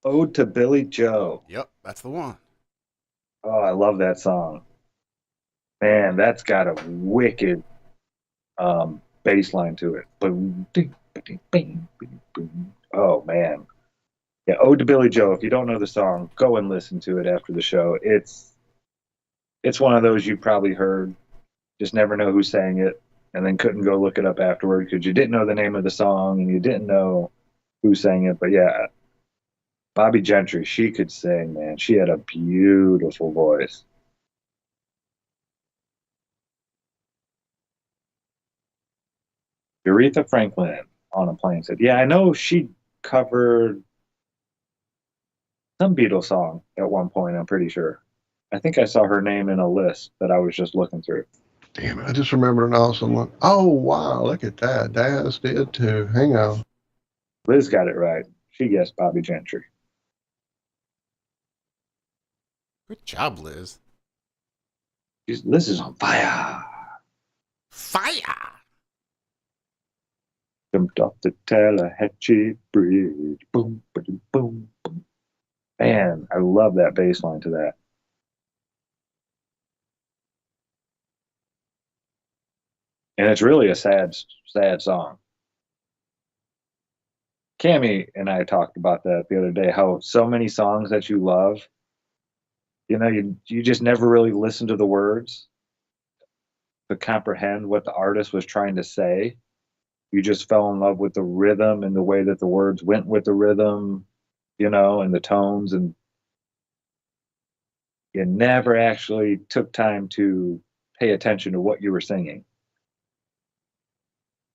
Ode to Billy Joe. Yep, that's the one. Oh, I love that song. Man, that's got a wicked bass line to it. Boom, ding, ding, bing, bing, boom. Oh, man. Yeah, Ode to Billy Joe. If you don't know the song, go and listen to it after the show. It's one of those you probably heard, just never know who sang it, and then couldn't go look it up afterward because you didn't know the name of the song and you didn't know who sang it. But yeah, Bobby Gentry, she could sing, man. She had a beautiful voice. Aretha Franklin on a plane said, yeah, I know she covered some Beatles song at one point, I'm pretty sure. I think I saw her name in a list that I was just looking through. Damn it, I just remembered an awesome one. Oh, wow, look at that. Daz did too. Hang on. Liz got it right. She guessed Bobby Gentry. Good job, Liz. Liz is on fire. Fire! Jumped off the Tallahatchie Bridge. Boom, boom, boom, boom. Man, I love that bass line to that. And it's really a sad song. Cami and I talked about that the other day, how so many songs that you love, you just never really listen to the words to comprehend what the artist was trying to say. You just fell in love with the rhythm and the way that the words went with the rhythm, and the tones, and you never actually took time to pay attention to what you were singing.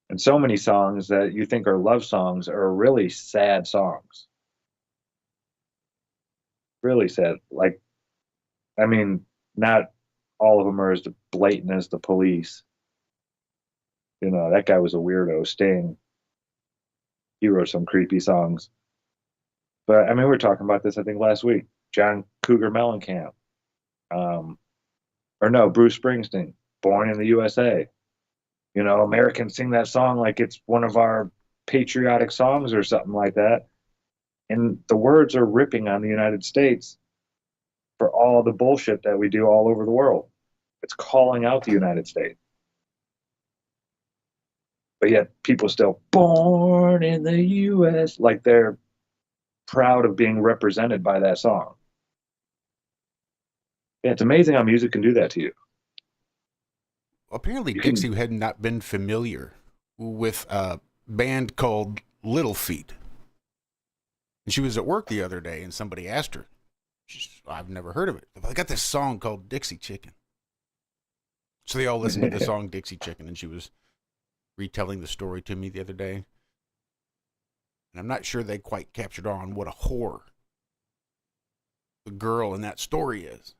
And so many songs that you think are love songs are really sad songs. Really sad. Not all of them are as blatant as The Police. That guy was a weirdo. Sting. He wrote some creepy songs. But, we were talking about this, I think, last week. John Cougar Mellencamp. Bruce Springsteen. Born in the USA. Americans sing that song like it's one of our patriotic songs or something like that. And the words are ripping on the United States for all the bullshit that we do all over the world. It's calling out the United States. But yet people still born in the U.S. like they're proud of being represented by that song. Yeah, it's amazing how music can do that to you. Apparently, Dixie had not been familiar with a band called Little Feat. And she was at work the other day, and somebody asked her. I've never heard of it. I got this song called Dixie Chicken. So they all listened to the song Dixie Chicken, and she was retelling the story to me the other day. And I'm not sure they quite captured on what a whore the girl in that story is.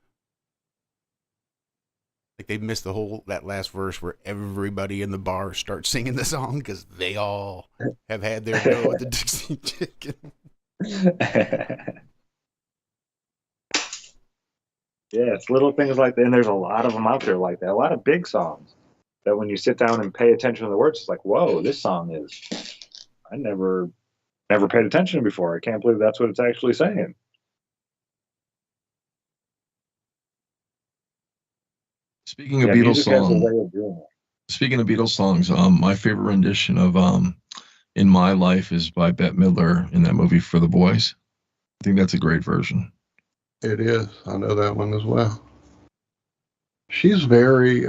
Like they missed that last verse where everybody in the bar starts singing the song because they all have had their go with the Dixie Chicken. Yeah, it's little things like that, and there's a lot of them out there like that. A lot of big songs that when you sit down and pay attention to the words, it's like, whoa, this song is. I never paid attention before. I can't believe that's what it's actually saying. Speaking of Beatles music has a songs, way of doing it. speaking of Beatles songs, my favorite rendition of "In My Life" is by Bette Midler in that movie For the Boys. I think that's a great version. It is. I know that one as well. She's very.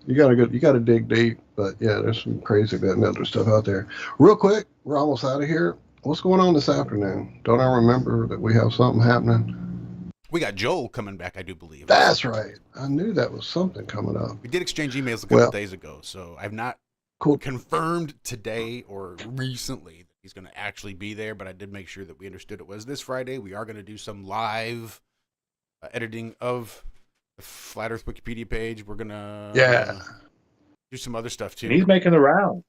You gotta dig deep, but yeah, there's some crazy Bette Midler stuff out there. Real quick, we're almost out of here. What's going on this afternoon? Don't I remember that we have something happening? We got Joel coming back, I do believe. That's right. I knew that was something coming up. We did exchange emails a couple days ago, so I've not confirmed today or recently that he's going to actually be there, but I did make sure that we understood it was this Friday. We are going to do some live editing of the Flat Earth Wikipedia page. We're going to do some other stuff too. And he's making the round.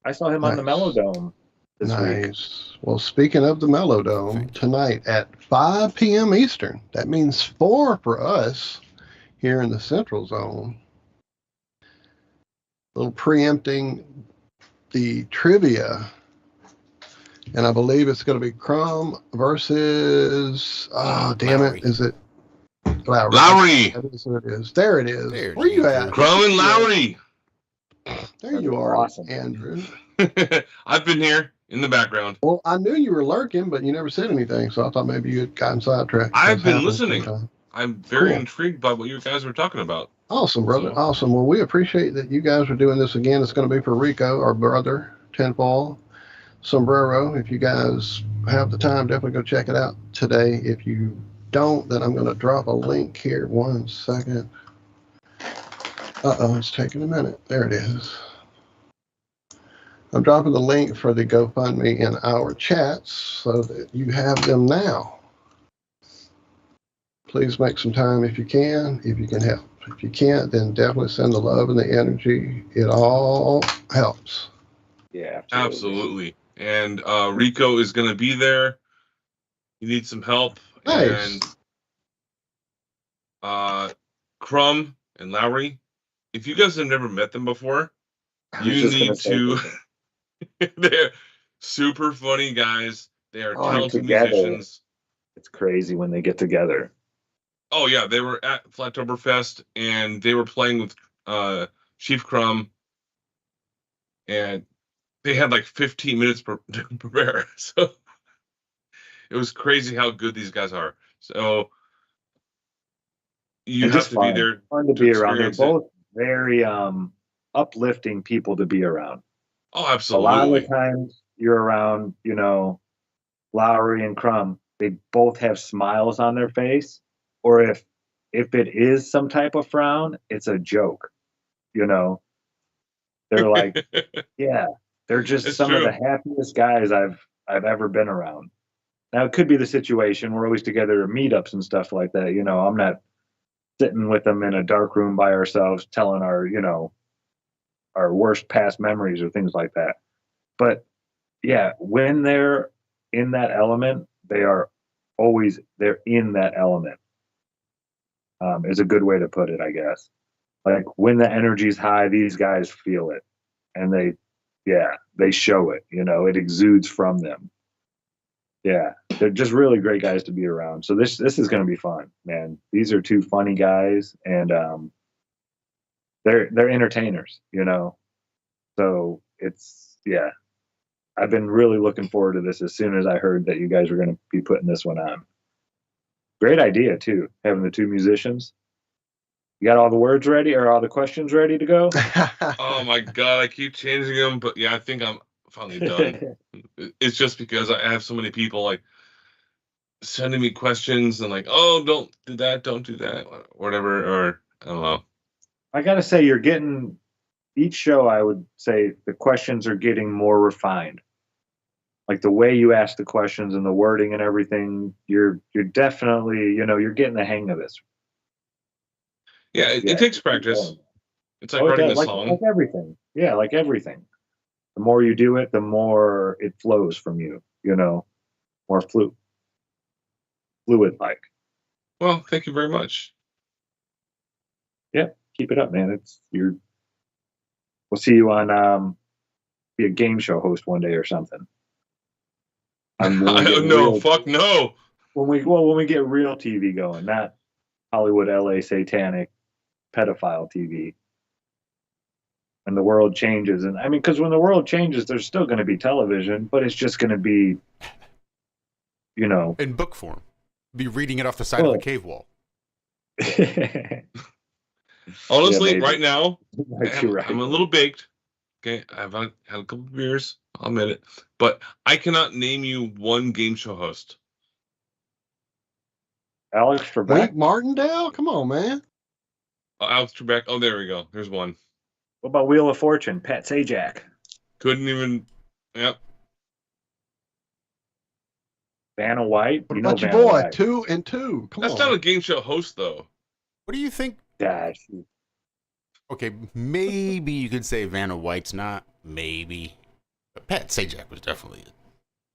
I saw him on the Melodome this week. Well, speaking of the Melodome, tonight at 5 p.m. Eastern, that means 4 for us here in the Central Zone. A little preempting the trivia. And I believe it's going to be Crumb versus, Lowry. Is it Lowry? Lowry. That is what it is. There it is. Where you at? Crumb and Lowry. There you are, Andrew. I've been here in the background. Well, I knew you were lurking, but you never said anything, so I thought maybe you had gotten sidetracked. I've been listening. I'm very Cool. intrigued by what you guys were talking about. Awesome, brother. Awesome. Well, we appreciate that you guys are doing this again. It's going to be for Rico, our brother, Tinfoil, Sombrero. If you guys have the time, definitely go check it out today. If you don't, then I'm going to drop a link here. 1 second. It's taking a minute. There it is. I'm dropping the link for the GoFundMe in our chats so that you have them now. Please make some time if you can help. If you can't, then definitely send the love and the energy. It all helps. Yeah, absolutely. And Rico is going to be there. You need some help. Nice. And Crumb and Lowry, if you guys have never met them before, you need to. They're super funny guys. They are talented musicians. It's crazy when they get together. Oh yeah, they were at Flattoberfest and they were playing with Chief Crumb, and they had like 15 minutes to prepare. So it was crazy how good these guys are. So you have to be there. Fun to be around. They're both very uplifting people to be around. Oh, absolutely. A lot of the times you're around, Lowry and Crumb, they both have smiles on their face. Or if it is some type of frown, it's a joke. They're like, yeah, they're just It's some true. of the happiest guys I've ever been around. Now it could be the situation we're always together at meetups and stuff like that. I'm not sitting with them in a dark room by ourselves telling our worst past memories or things like that. But yeah, when they're in that element, they're in that element. Is a good way to put it, I guess. Like when the energy's high, these guys feel it, and they show it. It exudes from them. Yeah, they're just really great guys to be around. So this is going to be fun, man. These are two funny guys, and they're entertainers. So I've been really looking forward to this as soon as I heard that you guys were going to be putting this one on. Great idea, too, having the two musicians. You got all the words ready or all the questions ready to go? Oh, my God. I keep changing them. But, yeah, I think I'm finally done. It's just because I have so many people. Like, sending me questions and like, oh, don't do that, whatever, or I don't know. I gotta say, you're getting each show. I would say the questions are getting more refined. Like the way you ask the questions and the wording and everything, you're definitely, you're getting the hang of this. Yeah, it takes practice. It's like writing a song. Like everything. Yeah, like everything. The more you do it, the more it flows from you. More fluid like. Well, thank you very much. Yeah, keep it up, man. We'll see you on be a game show host one day or something. Fuck no. When we get real TV going, not Hollywood, LA, satanic, pedophile TV. When the world changes, and I mean, because when the world changes, there's still going to be television, but it's just going to be, in book form. Be reading it off the side of a cave wall. Honestly, Yeah, right now, you're right. I'm a little baked. Okay, I've had a couple of beers. I'll admit it, but I cannot name you one game show host. Alex Trebek, Wink Martindale, come on, man. Alex Trebek. Oh, there we go. There's one. What about Wheel of Fortune? Pat Sajak. Couldn't even. Yep. Vanna White. What about your boy? 2 and 2. Come That's on. not a game show host, though. What do you think? Yeah. Okay, maybe you could say Vanna White's not. Maybe. But Pat Sajak was definitely a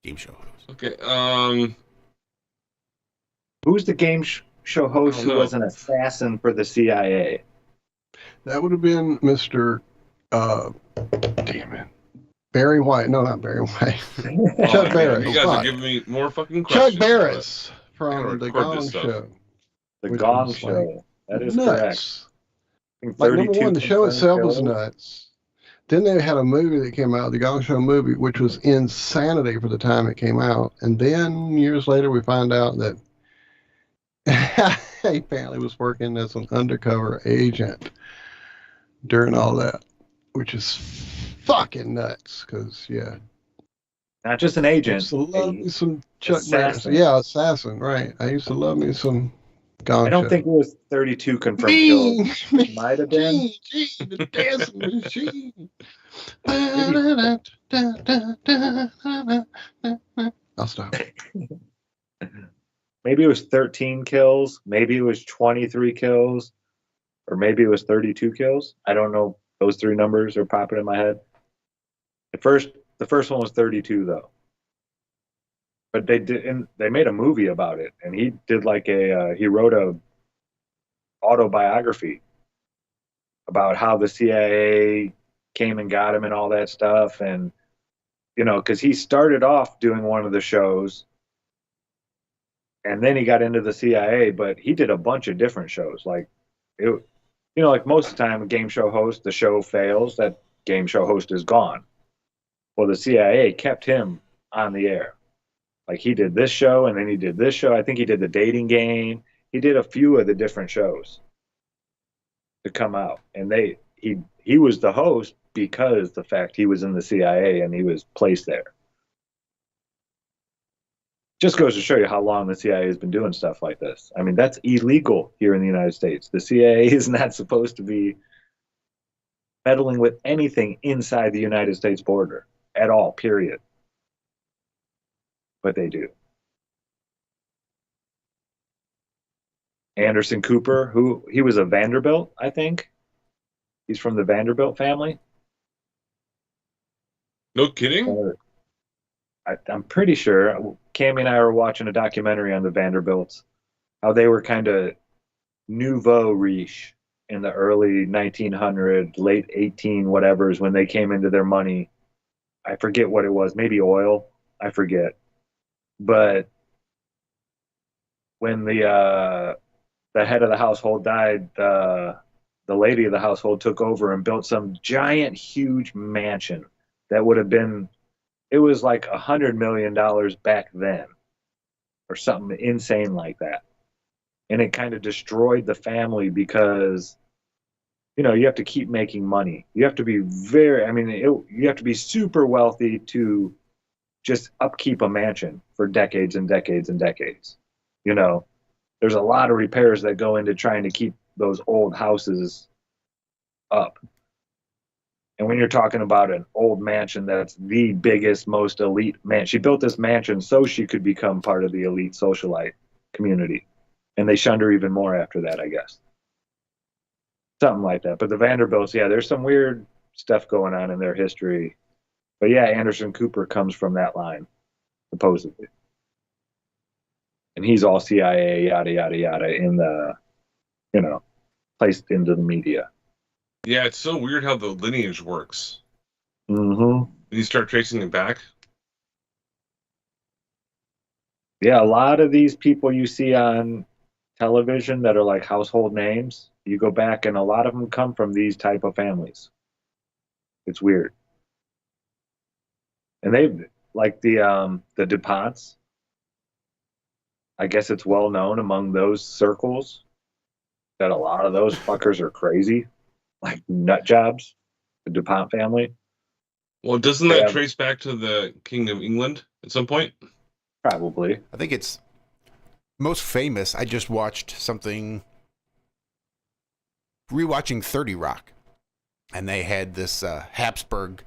game show host. Okay. Who's the game show host who was an assassin for the CIA? That would have been Mr. Damn it. Barry White. No, not Barry White. Chuck Barris. You guys are giving me more fucking questions. Chuck Barris from The Gong Show. The Gong Show. That is correct. Like, number one, the show itself was nuts. Then they had a movie that came out, the Gong Show movie, which was insanity for the time it came out. And then years later, we find out that he apparently was working as an undercover agent during all that, which is fucking nuts. Because not just an agent. I used to love me some Chuck assassin. Barris. Yeah, assassin. Right. I used to love me some Gong I don't Show. think it was 32 confirmed kills. Might have been. The dancing machine. I'll stop. Maybe it was 13 kills. Maybe it was 23 kills. Or maybe it was 32 kills. I don't know. Those three numbers are popping in my head. The first one was 32, though. But they made a movie about it, and he did he wrote a autobiography about how the CIA came and got him and all that stuff, and because he started off doing one of the shows, and then he got into the CIA, but he did a bunch of different shows. Like most of the time, a game show host, the show fails, that game show host is gone. Well, the CIA kept him on the air. Like he did this show, and then he did this show. I think he did the dating game. He did a few of the different shows to come out, and he was the host because the fact he was in the CIA and he was placed there. Just goes to show you how long the CIA has been doing stuff like this. I mean, that's illegal here in the United States. The CIA is not supposed to be meddling with anything inside the United States border at all, period. But they do. Anderson Cooper, he was a Vanderbilt, I think. He's from the Vanderbilt family. No kidding? I'm pretty sure. Cami and I were watching a documentary on the Vanderbilts, how they were kind of nouveau riche in the early 1900s, late 18 whatevers, when they came into their money. I forget what it was, maybe oil. I forget. But when the head of the household died, the lady of the household took over and built some giant, huge mansion that would have been, it was like $100 million back then, or something insane like that. And it kind of destroyed the family because, you have to keep making money. You have to be you have to be super wealthy to just upkeep a mansion for decades and decades and decades. You know, there's a lot of repairs that go into trying to keep those old houses up. And when you're talking about an old mansion that's the biggest, most elite man, she built this mansion so she could become part of the elite socialite community. And they shunned her even more after that, I guess. Something like that. But the Vanderbilts, yeah, there's some weird stuff going on in their history. But yeah, Anderson Cooper comes from that line, supposedly. And he's all CIA, yada, yada, yada, in the, you know, placed into the media. Yeah, it's so weird how the lineage works. Mm-hmm. When you start tracing it back. Yeah, a lot of these people you see on television that are like household names, you go back and a lot of them come from these type of families. It's weird. And they like the DuPonts. I guess it's well known among those circles that a lot of those fuckers are crazy, like nut jobs, the DuPont family. Well, doesn't that trace back to the King of England at some point? Probably. I think it's most famous. I just watched something, rewatching 30 Rock, and they had this Habsburg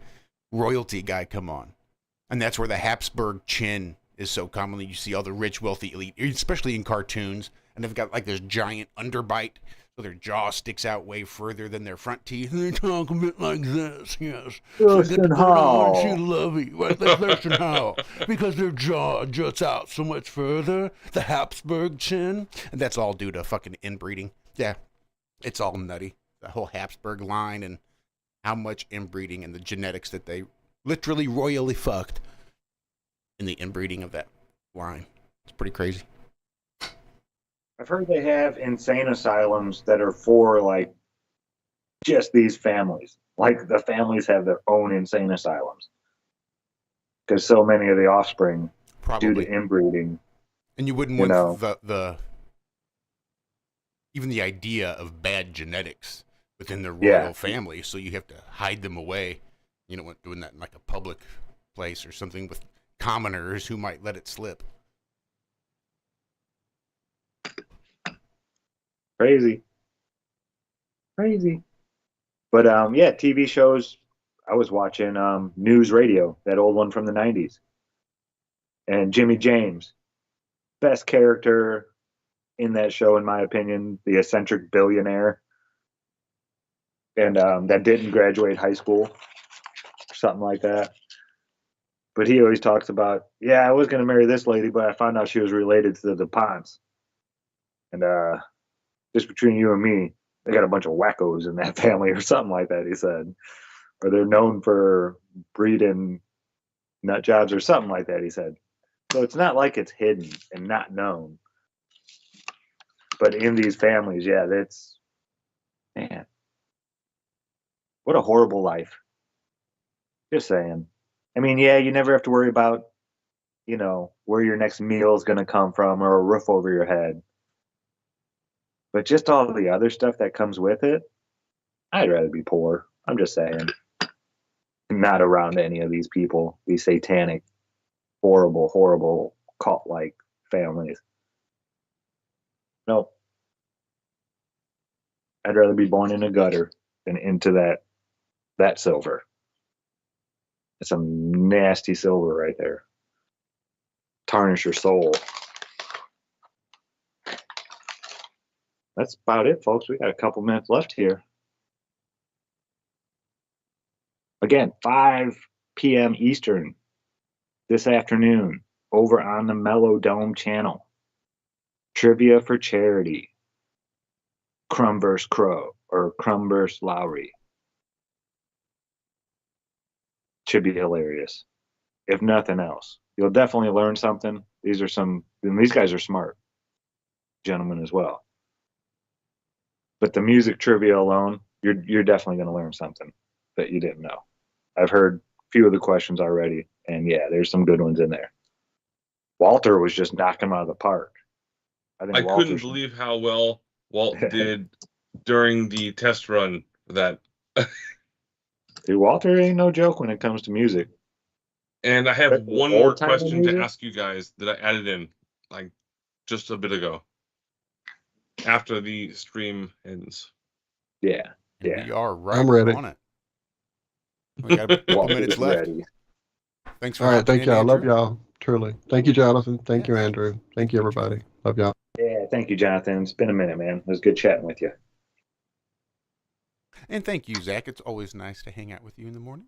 royalty guy come on. And that's where the Habsburg chin is so commonly. You see all the rich, wealthy elite, especially in cartoons, and they've got like this giant underbite, so their jaw sticks out way further than their front teeth, and they talk a bit like this, yes. Thurston Howell. She lovey, right? That's Thurston Howell, because their jaw juts out so much further, the Habsburg chin, and that's all due to fucking inbreeding. Yeah, it's all nutty. The whole Habsburg line and how much inbreeding and the genetics that they literally royally fucked in the inbreeding of that line. It's pretty crazy. I've heard they have insane asylums that are for like just these families. Like the families have their own insane asylums because so many of the offspring, due to inbreeding, and you wouldn't want the even the idea of bad genetics within the royal family, so you have to hide them away. You don't want doing that in like a public place or something with commoners who might let it slip. Crazy. But yeah, TV shows. I was watching News Radio, that old one from the 90s. And Jimmy James, best character in that show, in my opinion, the eccentric billionaire. And that didn't graduate high school, or something like that. But he always talks about, yeah, I was going to marry this lady, but I found out she was related to the DuPonts. And just between you and me, they got a bunch of wackos in that family or something like that, he said. Or they're known for breeding nut jobs or something like that, he said. So it's not like it's hidden and not known. But in these families, yeah, that's, man, what a horrible life. Just saying. I mean, yeah, you never have to worry about, you know, where your next meal is going to come from or a roof over your head. But just all the other stuff that comes with it, I'd rather be poor. I'm just saying. Not around any of these people, these satanic, horrible, horrible cult-like families. Nope. I'd rather be born in a gutter than into that silver. It's some nasty silver right there. Tarnish your soul. That's about it, folks. We got a couple minutes left here. Again, 5 p.m. Eastern this afternoon over on the Mellow Dome channel. Trivia for charity. Crumb vs. Crow or Crumb vs. Lowry. Should be hilarious. If nothing else. You'll definitely learn something. These guys are smart gentlemen as well. But the music trivia alone, you're definitely going to learn something that you didn't know. I've heard a few of the questions already, and yeah, there's some good ones in there. Walter was just knocking them out of the park. I couldn't believe how well Walt did during the test run for that. Dude, Walter ain't no joke when it comes to music. And I have That's one more old-time question to music? ask you guys that I added in like just a bit ago. After the stream ends. Yeah. And we are right I'm ready. on it. We got a couple Walter's minutes left. ready. Thanks for All right. hopping Thank in, y'all. Love Andrew. y'all. Truly. Thank you, Jonathan. Thank you, Andrew. Thank you, everybody. Love y'all. Yeah, thank you, Jonathan. It's been a minute, man. It was good chatting with you. And thank you, Zach. It's always nice to hang out with you in the morning.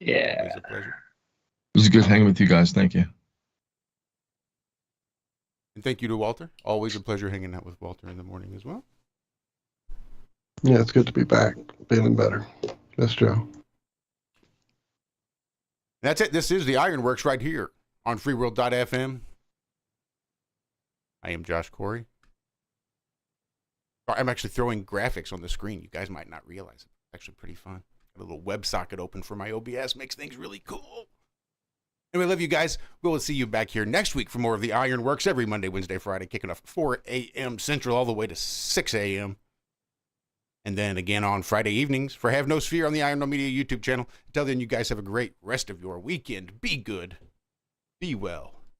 Yeah. Always a pleasure. It was good hanging with you guys. Thank you. And thank you to Walter. Always a pleasure hanging out with Walter in the morning as well. Yeah, it's good to be back. Feeling better. That's Joe. That's it. This is the Ironworks right here on freeworld.fm. I am Josh Corey. I'm actually throwing graphics on the screen. You guys might not realize it. It's actually pretty fun. Got a little WebSocket open for my OBS. Makes things really cool. Anyway, love you guys. We'll see you back here next week for more of the Ironworks every Monday, Wednesday, Friday, kicking off at 4 a.m. Central all the way to 6 a.m. And then again on Friday evenings for Have No Sphere on the ironrealmmedia YouTube channel. Until then, you guys have a great rest of your weekend. Be good. Be well.